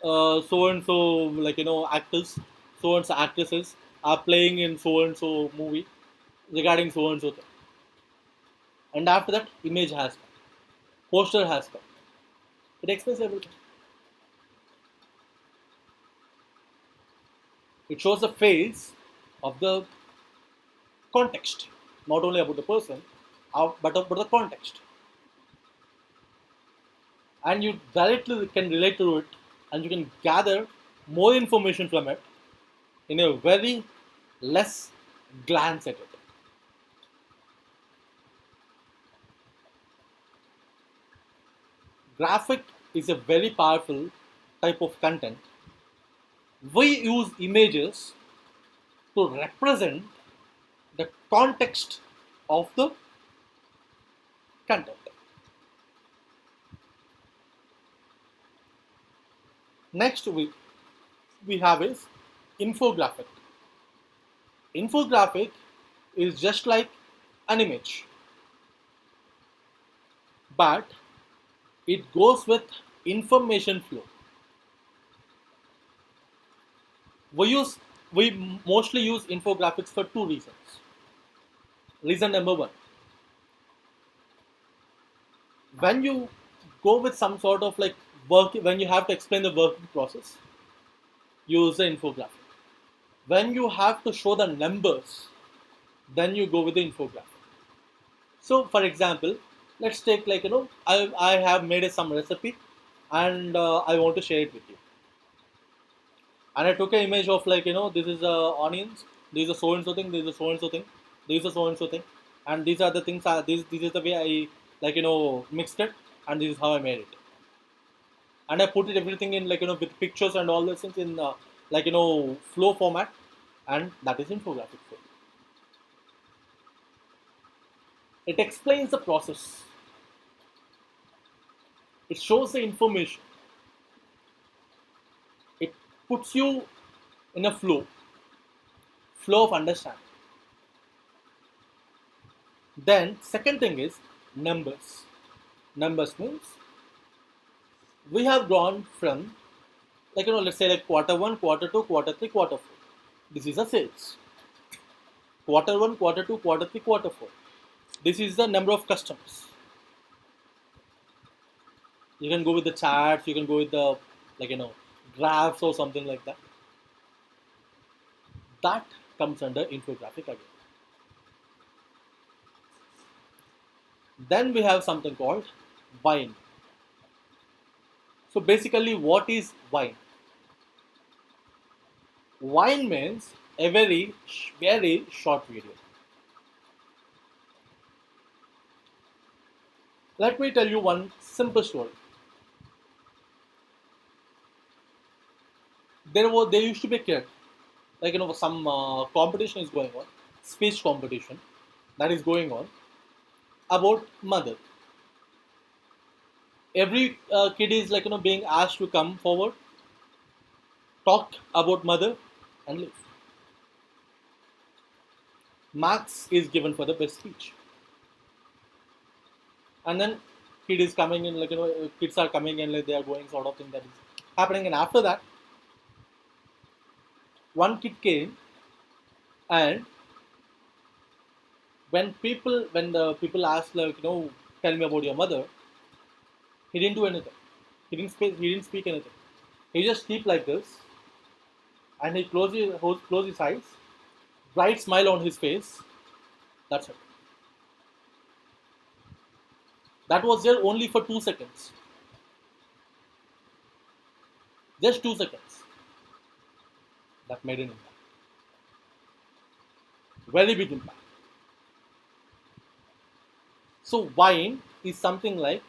so and so, actors, so and so actresses are playing in so and so movie regarding so and so thing. And after that, image has come, poster has come. It explains everything. It shows the face of the context, not only about the person, but about the context. And you directly can relate to it, and you can gather more information from it in a very less glance at it. Graphic is a very powerful type of content. We use images to represent the context of the content. Next we have is infographic. Infographic is just like an image, but it goes with information flow. We mostly use infographics for two reasons. Reason number one, when you go with some sort of like work, when you have to explain the working process, use the infographic. When you have to show the numbers, then you go with the infographic. So for example, let's take I have made some recipe, and I want to share it with you. And I took an image of this is onions, this is a so and so thing, this is a so and so thing, this is a so and so thing, and these are the things. This is the way I mixed it, and this is how I made it. And I put it everything in with pictures and all those things in flow format, and that is infographic flow. It explains the process. It shows the information. It puts you in a flow of understanding. Then second thing is numbers. Numbers means we have gone from let's say quarter 1, quarter 2, quarter 3, quarter 4. This is a sales. Quarter 1, quarter 2, quarter 3, quarter 4. This is the number of customers. You can go with the charts, you can go with the graphs or something like that. That comes under infographic again. Then we have something called wine. So basically, what is wine? Wine means a very short video. Let me tell you one simple story. There used to be a kid, some competition is going on, speech competition that is going on about mother. Every kid is being asked to come forward talk about mother and live. Marks is given for the best speech. And then kid is coming in, kids are coming in, like they are going, sort of thing that is happening. And after that, one kid came, and when the people asked, tell me about your mother, he didn't do anything. He didn't speak anything. He just keep like this, and he closed his eyes, bright smile on his face. That's it. That was there only for 2 seconds. Just 2 seconds. That made an impact. Very big impact. So wine is something like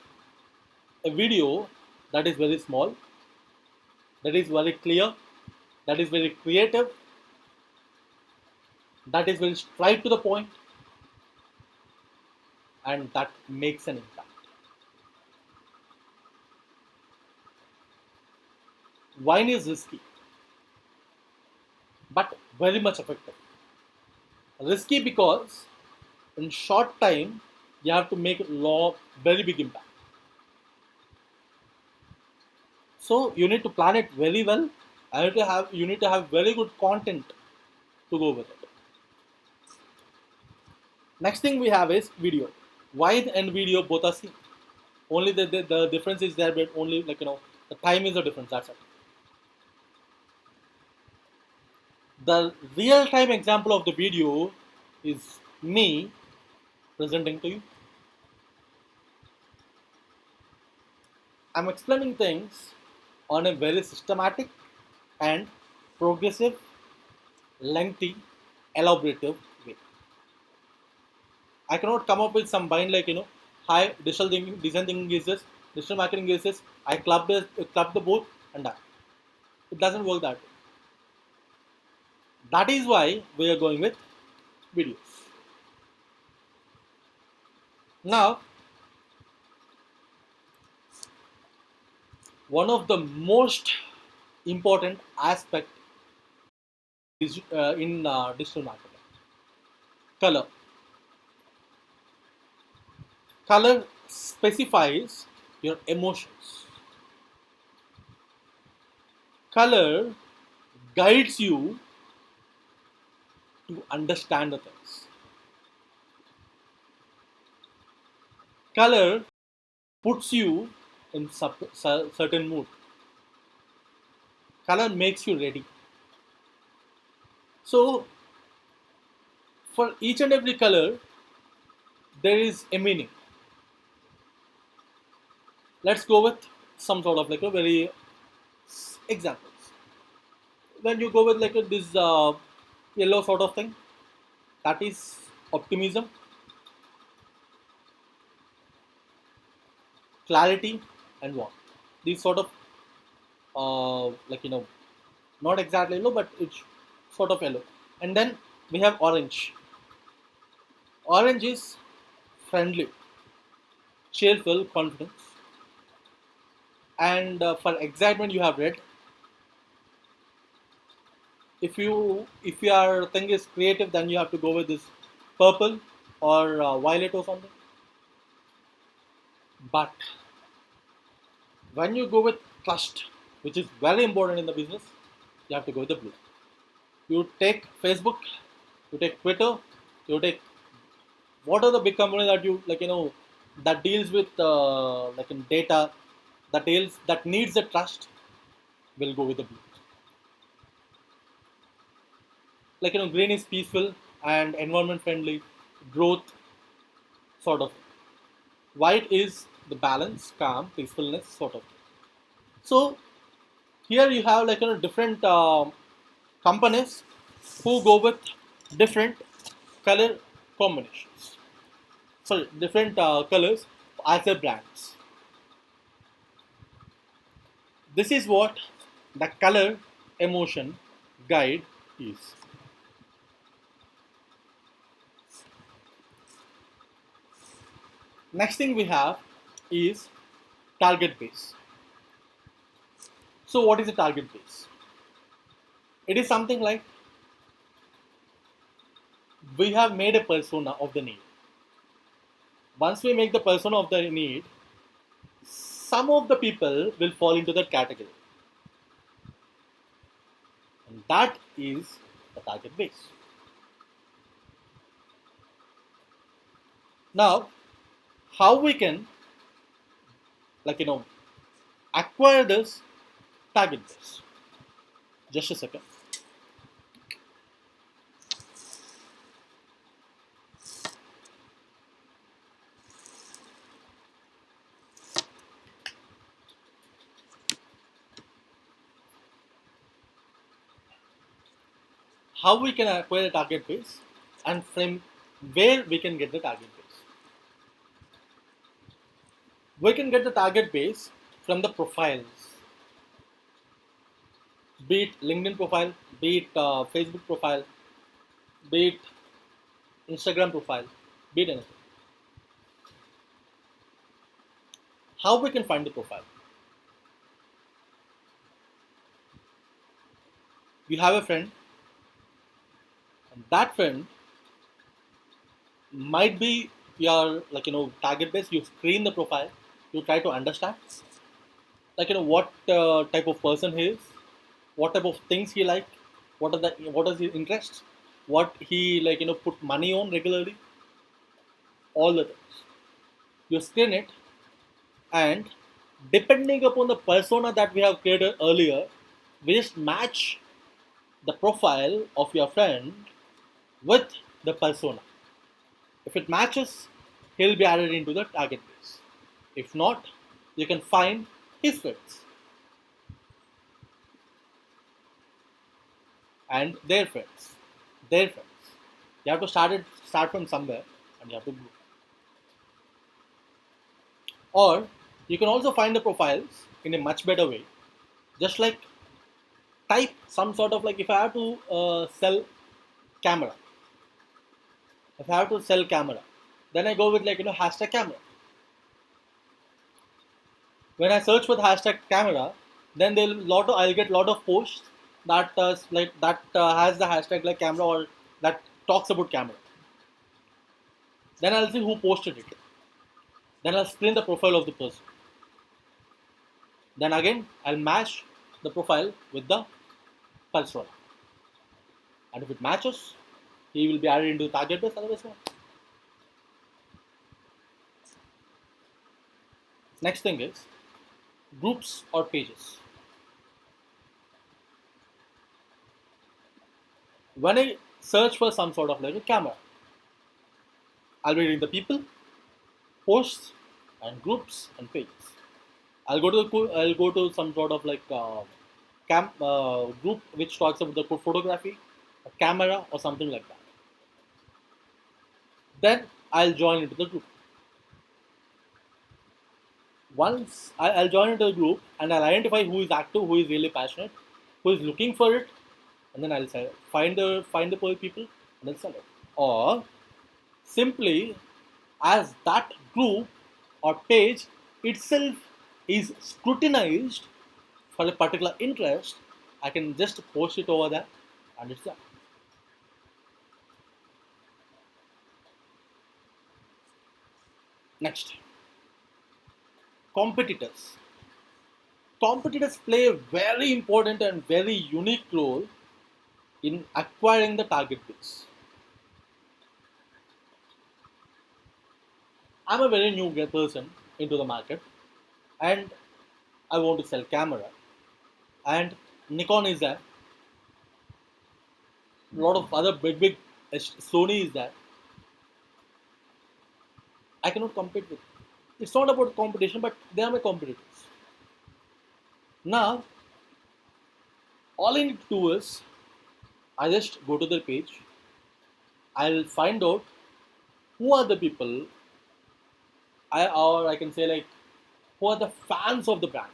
a video that is very small, that is very clear, that is very creative, that is very straight to the point, and that makes an impact. Wine is risky, but very much effective. Risky because in short time you have to make very big impact. So you need to plan it very well, and you need to have very good content to go with it. Next thing we have is video. Wine and video both are same. Only the difference is there, but only the time is the difference. That's it. The real time example of the video is me presenting to you. I'm explaining things on a very systematic and progressive, lengthy, elaborative way. I cannot come up with some bind hi, design thinking is this, digital marketing is this, I club the both and that. It doesn't work that way. That is why we are going with videos. Now, one of the most important aspect is in digital marketing, color. Color specifies your emotions. Color guides you to understand the things. Color puts you in certain mood. Color makes you ready. So, for each and every color, there is a meaning. Let's go with some sort of a very examples. When you go with this yellow sort of thing, that is optimism, clarity, and warmth. These sort of not exactly yellow, but it's sort of yellow. And then we have orange. Orange is friendly, cheerful, confidence. And for excitement, you have red. If your thing is creative, then you have to go with this purple or violet or something. But when you go with trust, which is very important in the business, you have to go with the blue. You take Facebook, you take Twitter, you take what are the big companies that you that deals with in data, that needs the trust, will go with the blue. Green is peaceful and environment friendly, growth sort of. White is the balance, calm, peacefulness sort of. So here you have different companies who go with different color combinations. Sorry, different colors as their brands. This is what the color emotion guide is. Next thing we have is target base. So what is a target base? It is something like we have made a persona of the need. Once we make the persona of the need, some of the people will fall into that category. And that is the target base. Now, how we can, acquire this target base? Just a second. How we can acquire a target base and from where we can get the target base. We can get the target base from the profiles, be it LinkedIn profile, be it Facebook profile, be it Instagram profile, be it anything. How we can find the profile? You have a friend, and that friend might be your target base. You screen the profile, you try to understand what type of person he is, what type of things he like, what is his interests, what he put money on regularly, all the things. You screen it, and depending upon the persona that we have created earlier, we just match the profile of your friend with the persona. If it matches, he'll be added into the target base. If not, you can find his friends and their friends. Their friends. You have to start from somewhere, and you have to grow. Or you can also find the profiles in a much better way. Just like type some sort of if I have to sell camera. If I have to sell camera, then I go with hashtag camera. When I search with hashtag camera, then I'll get lot of posts that has the hashtag camera or that talks about camera. Then I'll see who posted it. Then I'll screen the profile of the person. Then again I'll match the profile with the persona. And if it matches, he will be added into the target base, otherwise not. Next thing is groups or pages. When I search for some sort of a camera, I'll be reading the people, posts, and groups and pages. I'll go to some sort of group which talks about the photography, a camera, or something like that. Then I'll join into the group. Once I'll join into the group and I'll identify who is active, who is really passionate, who is looking for it, and then I'll find the people and then sell it. Or simply, as that group or page itself is scrutinized for a particular interest, I can just post it over there and it's done. Next, competitors. Competitors play a very important and very unique role in acquiring the target base. I'm a very new person into the market and I want to sell camera, and Nikon is there, a lot of other big Sony is there. I cannot compete with. It's not about competition, but they are my competitors. Now, all I need to do is I just go to their page. I'll find out who are the people, or I can say who are the fans of the brand.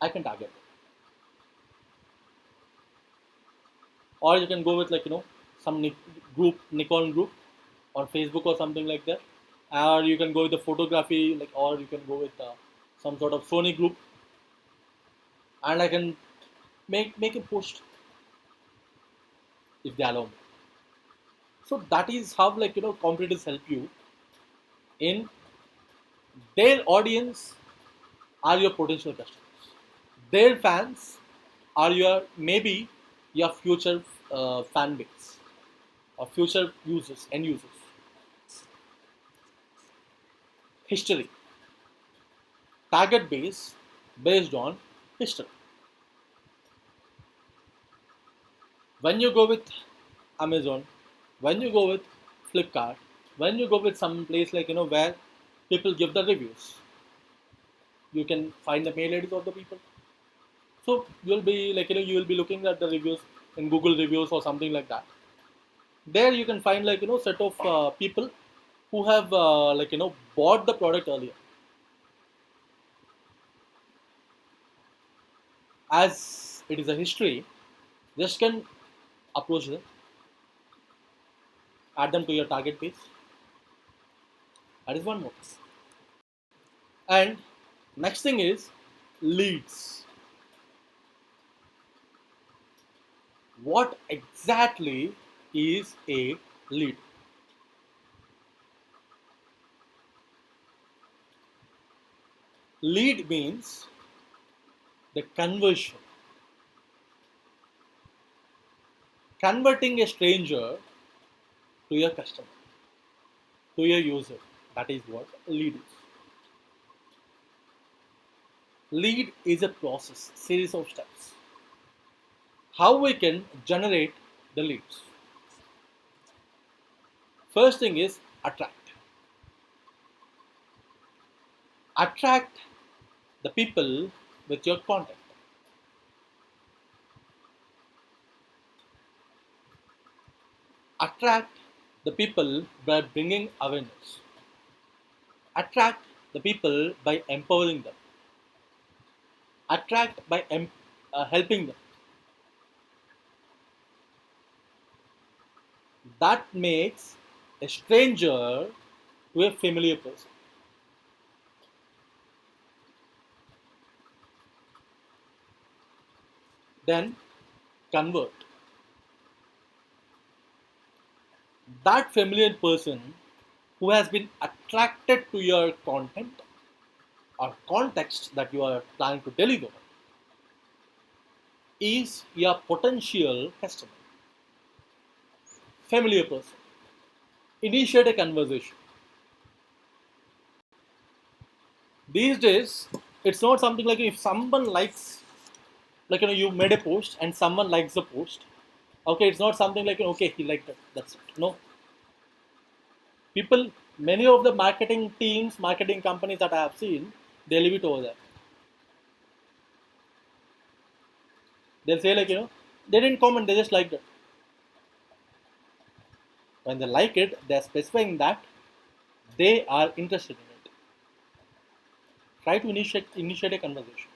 I can target them. Or you can go with some Nikon group or Facebook or something like that. Or you can go with the photography, or you can go with some sort of Sony group. and I can make a post if they allow me. So that is how competitors help you in their audience are your potential customers. Their fans are your maybe your future fan base or future users, end users. History, target base based on history. When you go with Amazon, when you go with Flipkart, when you go with some place where people give the reviews, you can find the mail IDs of the people. So you'll be you will be looking at the reviews in Google reviews or something like that. There you can find set of people who have bought the product earlier. As it is a history, just can approach them, add them to your target page. That is one more thing. And next thing is leads. What exactly is a lead? Lead means the conversion. Converting a stranger to your customer, to your user. That is what lead is. Lead is a process, series of steps. How we can generate the leads? First thing is attract. Attract the people with your content. Attract the people by bringing awareness. Attract the people by empowering them. Attract by helping them. That makes a stranger to a familiar person. Then convert. That familiar person who has been attracted to your content or context that you are planning to deliver is your potential customer, familiar person. Initiate a conversation. These days, it's not something like if someone likes, you made a post and someone likes the post. Okay, it's not something like okay, he liked it. That's it. No, people, many of the marketing teams, marketing companies that I have seen, they leave it over there. They'll say they didn't comment, they just liked it. When they like it, they're specifying that they are interested in it. Try to initiate a conversation.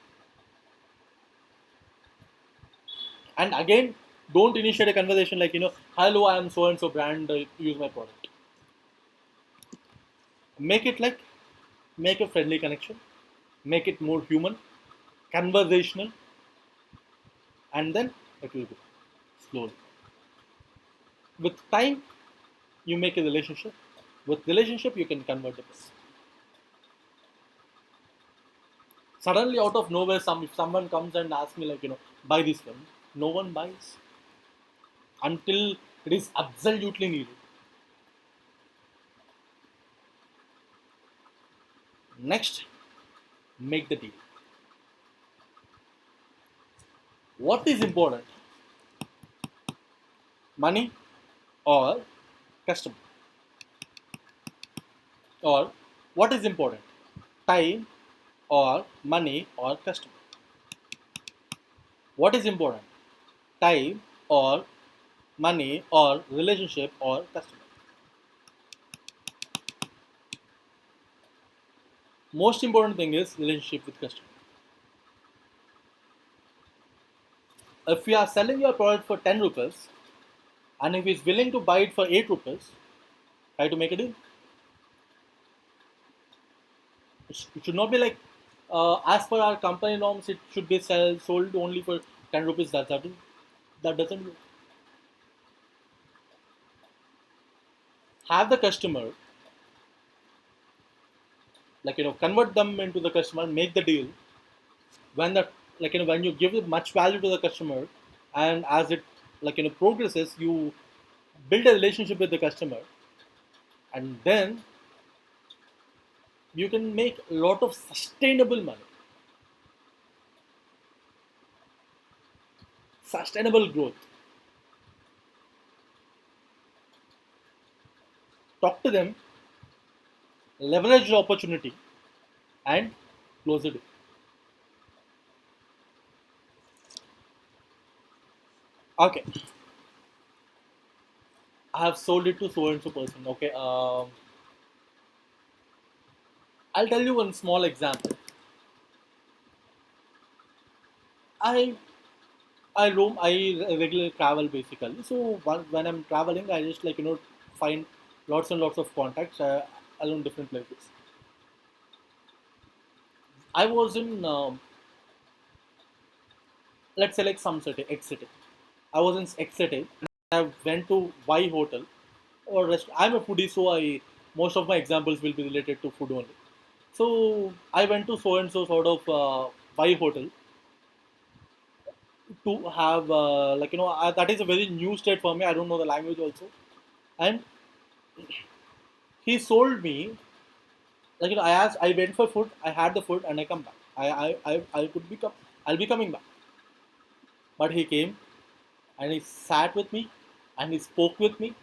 And again, don't initiate a conversation like hello, I am so and so brand, use my product. Make it make a friendly connection, make it more human, conversational, and then it will go slowly. With time, you make a relationship. With relationship, you can convert the person. Suddenly, out of nowhere, if someone comes and asks me buy this one, no one buys until it is absolutely needed. Next, make the deal. What is important? Money or customer? Or what is important? Time or money or customer? What is important? Time or money or relationship or customer? Most important thing is relationship with customer. If you are selling your product for 10 rupees and if he's willing to buy it for 8 rupees, try to make a deal. It should not be like as per our company norms, it should be sold only for 10 rupees. That doesn't work. Have the customer, convert them into the customer, make the deal. When the when you give much value to the customer, and as it progresses, you build a relationship with the customer, and then you can make a lot of sustainable money, sustainable growth. Talk to them, leverage the opportunity, and close the deal. Okay, I have sold it to so and so person. Okay, I'll tell you one small example. I I roam. I regularly travel basically. So when I'm traveling, I just find lots and lots of contacts along different places. I was in let's say like some city, X city. I was in X city. I went to Y hotel or rest. I'm a foodie, so I most of my examples will be related to food only. So I went to so and so sort of Y hotel to have that is a very new state for me. I don't know the language also, and he sold me I asked, I went for food, I had the food, and I come back. I could be I'll be coming back, but he came and he sat with me, and he spoke with me.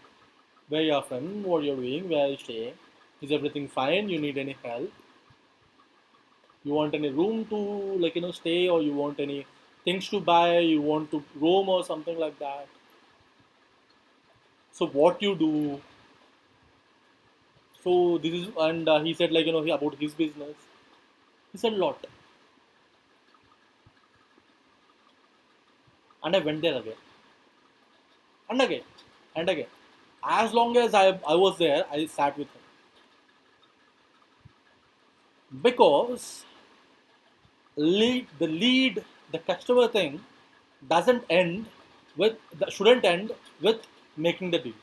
Where you're from, what you're doing, where you staying, is everything fine? You need any help? You want any room to stay, or you want any things to buy? You want to roam or something like that? So what you do? So this is, and he said about his business. He said a lot, and I went there again and again and again. As long as I was there, I sat with him because the customer thing doesn't end shouldn't end with making the deal.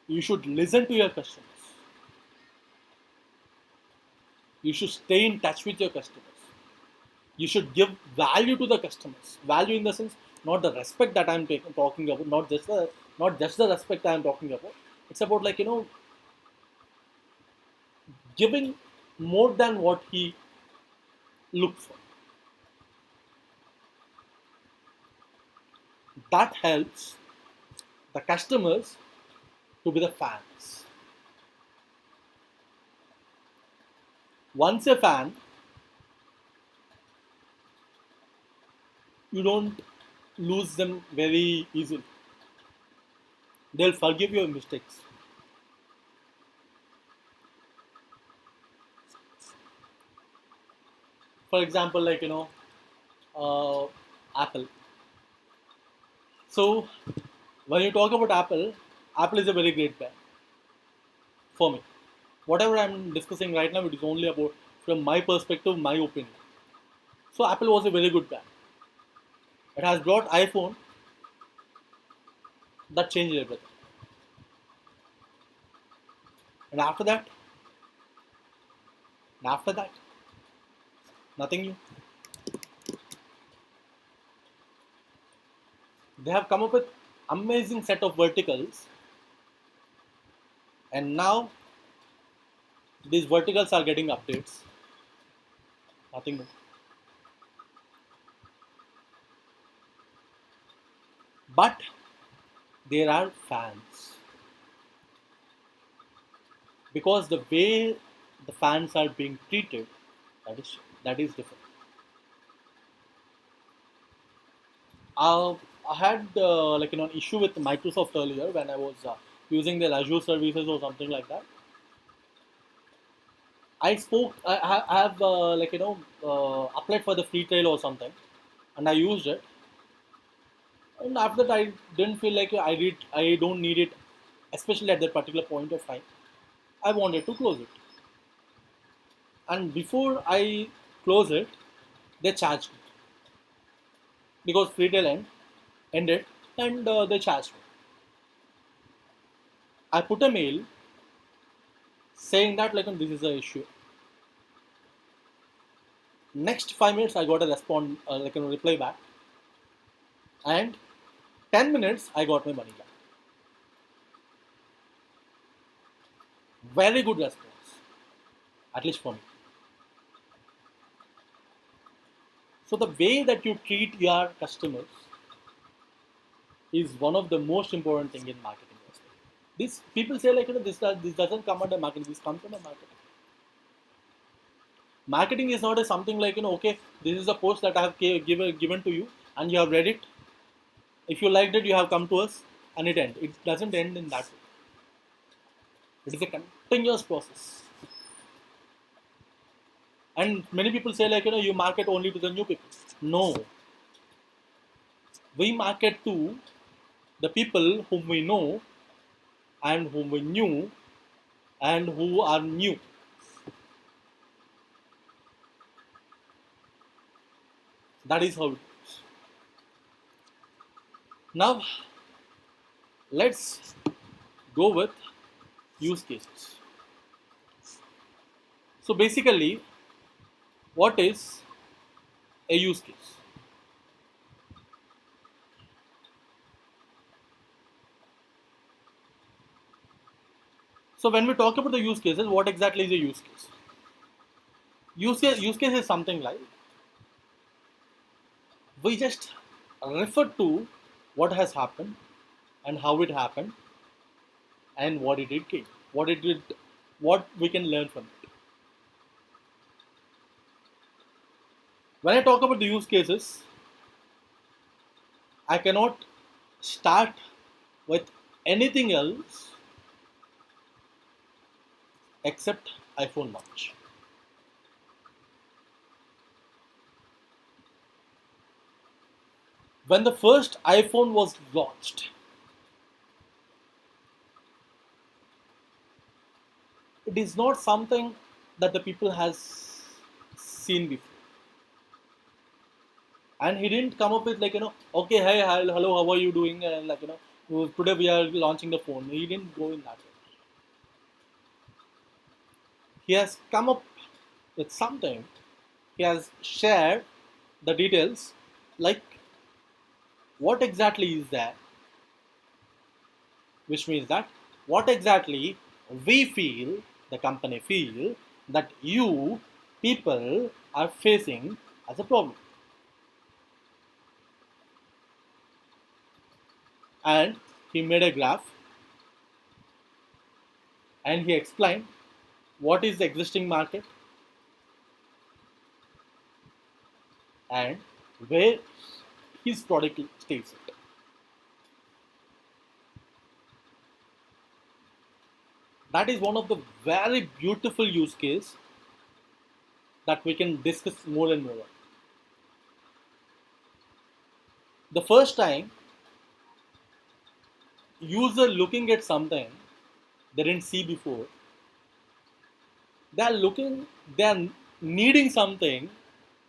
You should listen to your customers. You should stay in touch with your customers. You should give value to the customers. Value in the sense, not the respect that I'm talking about, not just the respect I'm talking about. It's about giving more than what he looked for. That helps the customers to be the fans. Once a fan, you don't lose them very easily. They'll forgive your mistakes. For example, uh, Apple. So when you talk about Apple, Apple is a very great brand for me. Whatever I'm discussing right now, it is only about from my perspective, my opinion. So Apple was a very good brand. It has brought iPhone that changed everything. And after that, nothing new. They have come up with amazing set of verticals, and now these verticals are getting updates. Nothing new. But there are fans because the way the fans are being treated, that is different. Uh, I had an issue with Microsoft earlier when I was using their Azure services or something like that. I spoke. I have applied for the free trial or something, and I used it. And after that, I didn't feel like I don't need it, especially at that particular point of time. I wanted to close it. and before I close it, they charged me because free trial ended, and they charged me. I put a mail saying that like this is the issue. Next 5 minutes, I got a reply back, and 10 minutes I got my money back. Very good response, at least for me. So the way that you treat your customers is one of the most important thing in marketing. This people say like this doesn't come under marketing. This comes under marketing. Marketing is not a something like okay, this is a post that I have given to you and you have read it. If you liked it, you have come to us and it ends. It doesn't end in that way. It is a continuous process. And many people say like you market only to the new people. No, we market to the people whom we know and whom we knew and who are new. That is how it is. Now, let's go with use cases. So basically, what is a use case? So when we talk about the use cases, what exactly is a use case? Use case is something like we just refer to what has happened and how it happened and what it did, what we can learn from it. When I talk about the use cases, I cannot start with anything else except iPhone launch. When the first iPhone was launched, it is not something that the people has seen before. And he didn't come up with okay, hey, hello, how are you doing? And today we are launching the phone. He didn't go in that way. He has come up with something. He has shared the details, like what exactly is there, which means that what exactly we feel, the company feel, that you people are facing as a problem. And he made a graph and he explained what is the existing market and where his product stays it. That is one of the very beautiful use case that we can discuss more and more. The first time user looking at something they didn't see before, they are needing something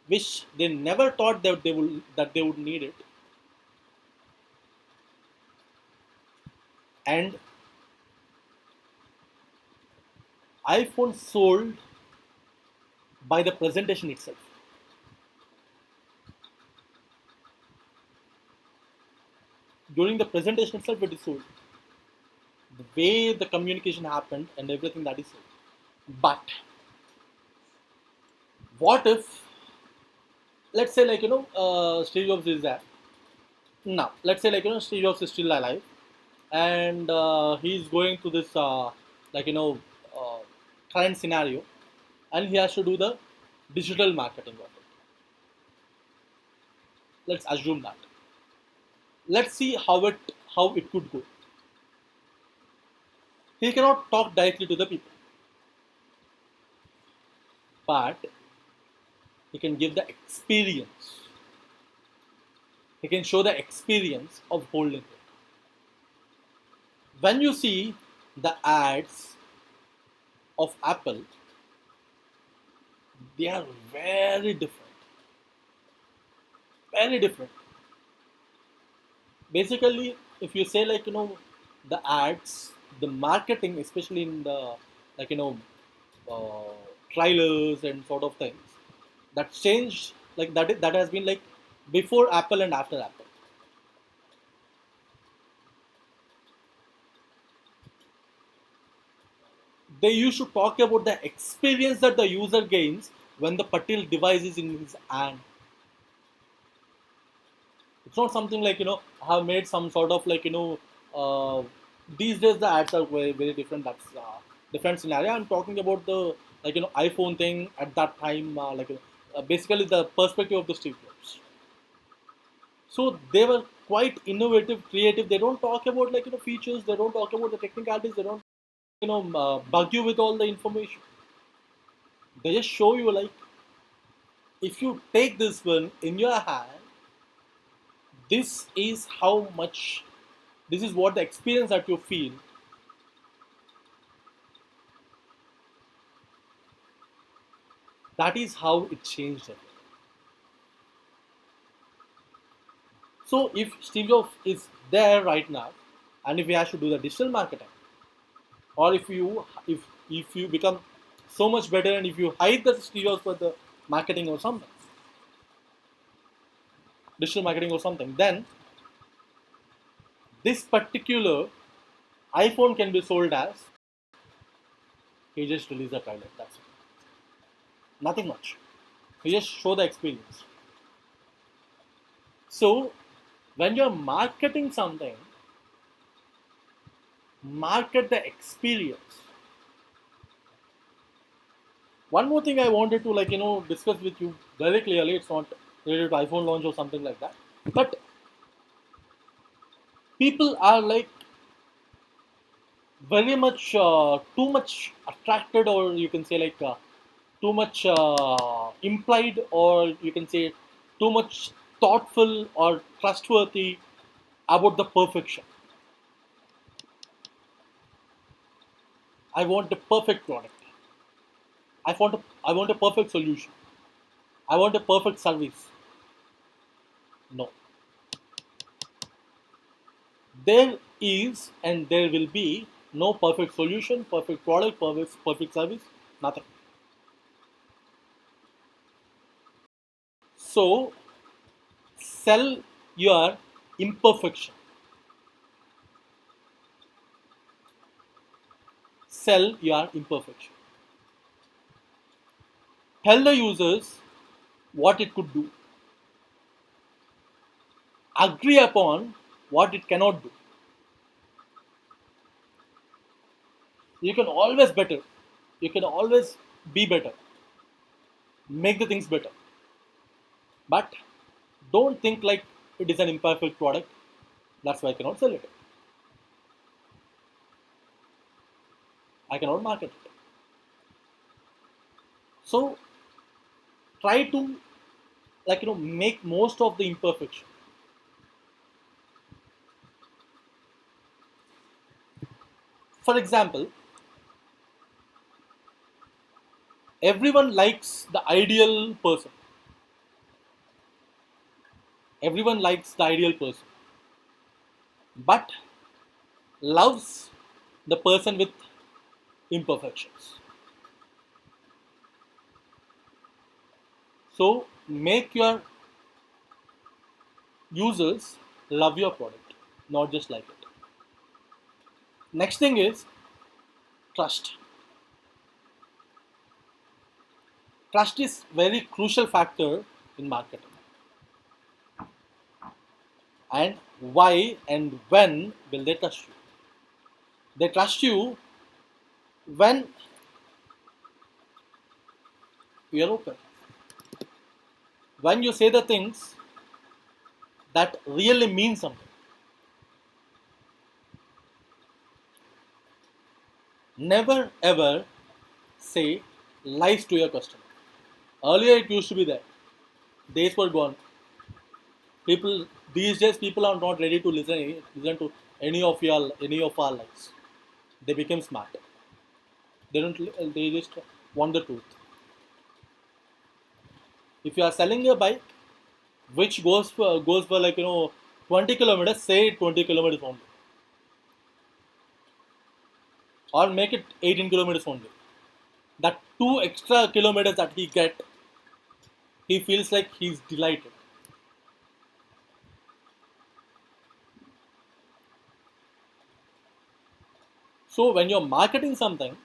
which they never thought that they would need it. And iPhone sold by the presentation itself. During the presentation itself, it is sold. The way the communication happened and everything, that is sold. But what if, let's say Steve Jobs is there. Now, let's say Steve Jobs is still alive and he's going to this current scenario and he has to do the digital marketing of it. Let's assume that. Let's see how it could go. He cannot talk directly to the people, but he can give the experience. He can show the experience of holding it. When you see the ads of Apple, they are very different. Very different. Basically, if you say like the ads, the marketing, especially in the like uh, trailers and sort of things, that changed like that has been like before Apple and after Apple. They used to talk about the experience that the user gains when the particular device is in his hand. It's not something like have made some sort of like uh, these days the ads are very very different. That's different scenario. I'm talking about the like iPhone thing at that time, basically the perspective of the Steve Jobs. So they were quite innovative, creative. They don't talk about like features. They don't talk about the technicalities. They don't bug you with all the information. They just show you like if you take this one in your hand, this is how much, this is what the experience that you feel. That is how it changed it. So if Steve Jobs is there right now, and if he has to do the digital marketing, or if you become so much better, and if you hide the Steve Jobs for the marketing or something, digital marketing or something, then this particular iPhone can be sold as he just released a trailer. That's it. Nothing much. He just show the experience. So when you're marketing something, market the experience. One more thing I wanted to discuss with you very clearly. It's not related to iPhone launch or something like that, but people are like very much too much attracted, or you can say like too much implied, or you can say too much thoughtful or trustworthy about the perfection. I want the perfect product. I want a perfect solution. I want a perfect service. No. There is and there will be no perfect solution, perfect product, perfect service, nothing. So sell your imperfection. Sell your imperfection. Tell the users what it could do. Agree upon what it cannot do. You can always better. You can always be better. Make the things better. But don't think like it is an imperfect product. That's why I cannot sell it. I cannot market it. So try to make most of the imperfection. For example, everyone likes the ideal person. Everyone likes the ideal person, but loves the person with imperfections. So make your users love your product, not just like it. Next thing is trust. Trust is very crucial factor in marketing. And why and when will they trust you? They trust you when you are open. When you say the things that really mean something. Never ever say lies to your customer. Earlier it used to be there. Days were gone. People these days people are not ready to listen to any of our lies. They became smart. They just want the truth. If you are selling a bike which goes for 20 kilometers, say 20 kilometers only, or make it 18 kilometers only. That 2 extra kilometers that he feels like he's delighted. So when you're marketing something,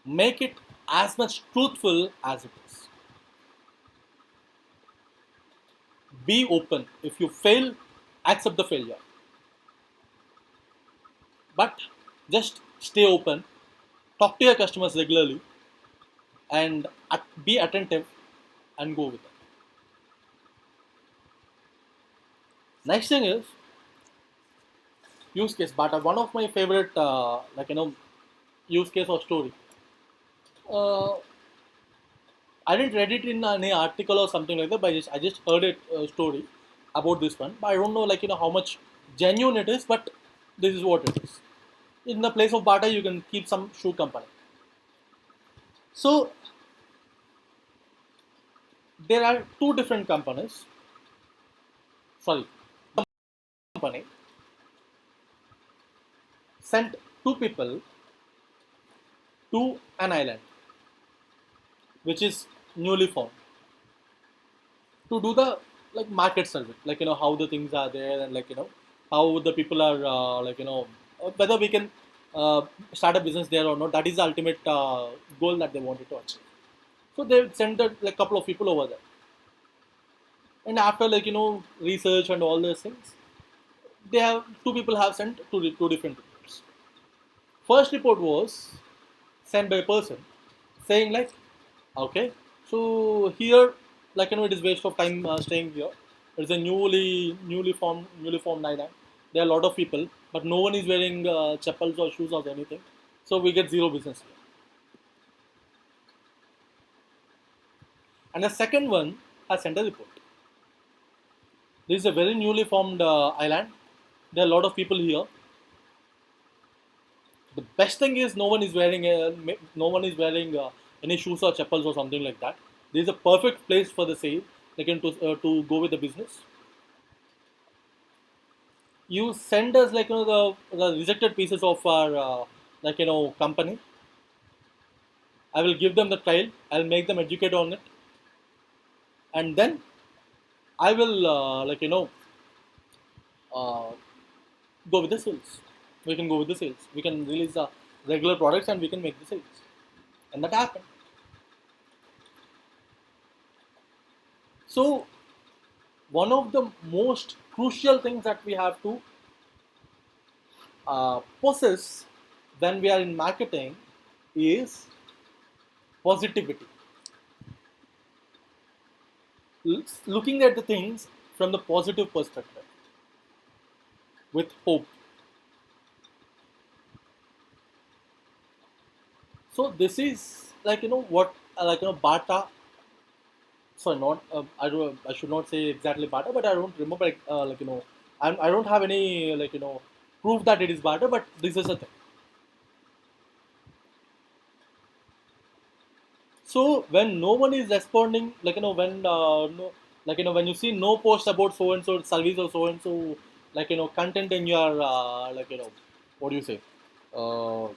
make it as much truthful as it is. Be open. If you fail, accept the failure. But just stay open. Talk to your customers regularly and be attentive and go with it. Next thing is use case. But one of my favorite, use case or story. Uh, I didn't read it in any article or something like that, but I just heard it story about this one. But I don't know how much genuine it is, but this is what it is. In the place of Bata, you can keep some shoe company. So there are two different companies. Sorry, company sent two people to an island, which is newly formed, to do the market survey, how the things are there, and how the people are whether we can start a business there or not. That is the ultimate goal that they wanted to achieve. So they sent a couple of people over there, and after research and all those things, they have two people have sent two different reports. First report was sent by a person saying okay, so here it is waste of time staying here. It's a newly formed island. There are a lot of people, but no one is wearing chappals or shoes or anything. So we get zero business here. And the second one has sent a report. This is a very newly formed island. There are a lot of people here. The best thing is no one is wearing any shoes or chappals or something like that. This is a perfect place for the sale, to go with the business. You send us the rejected pieces of our company. I will give them the trial. I'll make them educate on it, and then I will uh, go with the sales. We can go with the sales. We can release the regular products and we can make the sales, and that happened. So one of the most crucial things that we have to possess when we are in marketing is positivity. Looking at the things from the positive perspective with hope. So this is what Bata. Sorry, not I should not say exactly Bata, but I don't remember I don't have any proof that it is Bata, but this is a thing. So when no one is responding, when no, when you see no post about so and so service or so and so content in your what do you say uh,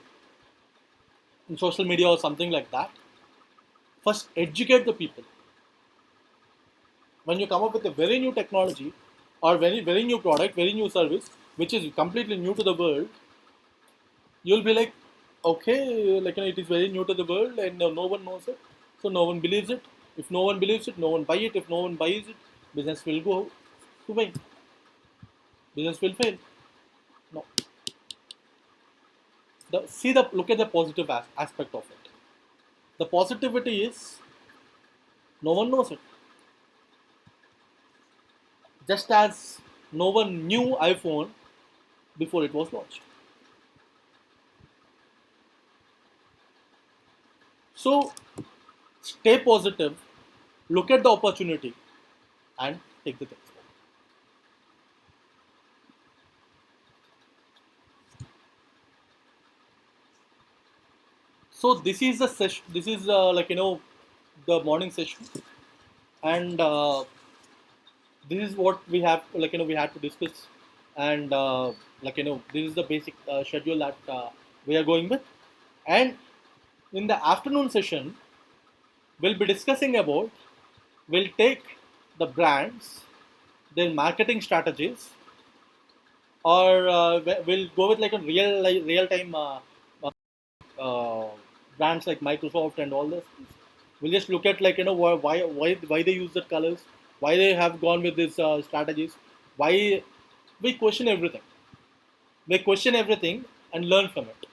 in social media or something like that, first educate the people. When you come up with a very new technology or very new product, very new service, which is completely new to the world, you'll be like, okay, it is very new to the world and no one knows it, so no one believes it. If no one believes it, no one buy it. If no one buys it, business will go to vain. Business will fail. No. Look at the positive aspect of it. The positivity is no one knows it. Just as no one knew iPhone before it was launched. So stay positive, look at the opportunity, and take the things forward. So this is the session. This is the morning session, and this is what we have, we had to discuss, and this is the basic schedule that we are going with. And in the afternoon session, we'll be discussing about, we'll take the brands, their marketing strategies, or we'll go with like a real time uh, brands like Microsoft and all this. We'll just look at why they use the colors, why they have gone with these strategies, why we question everything. We question everything and learn from it.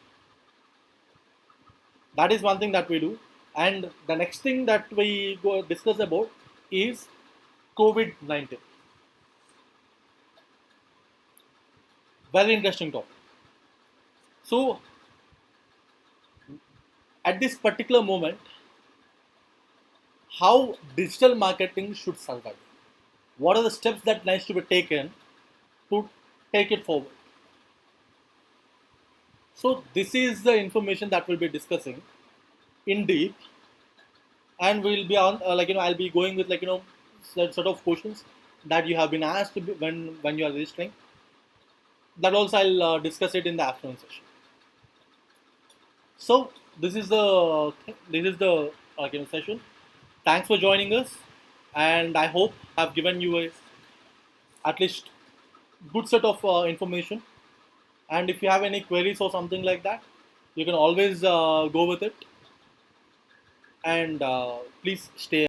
That is one thing that we do. And the next thing that we go discuss about is COVID-19. Very interesting topic. So at this particular moment, how digital marketing should survive. What are the steps that needs to be taken to take it forward? So this is the information that we'll be discussing in deep, and we'll be on I'll be going with sort of questions that you have been asked when you are registering. That also I'll discuss it in the afternoon session. So this is the session. Thanks for joining us, and I hope I've given you a at least good set of information. And if you have any queries or something like that, you can always go with it. And please stay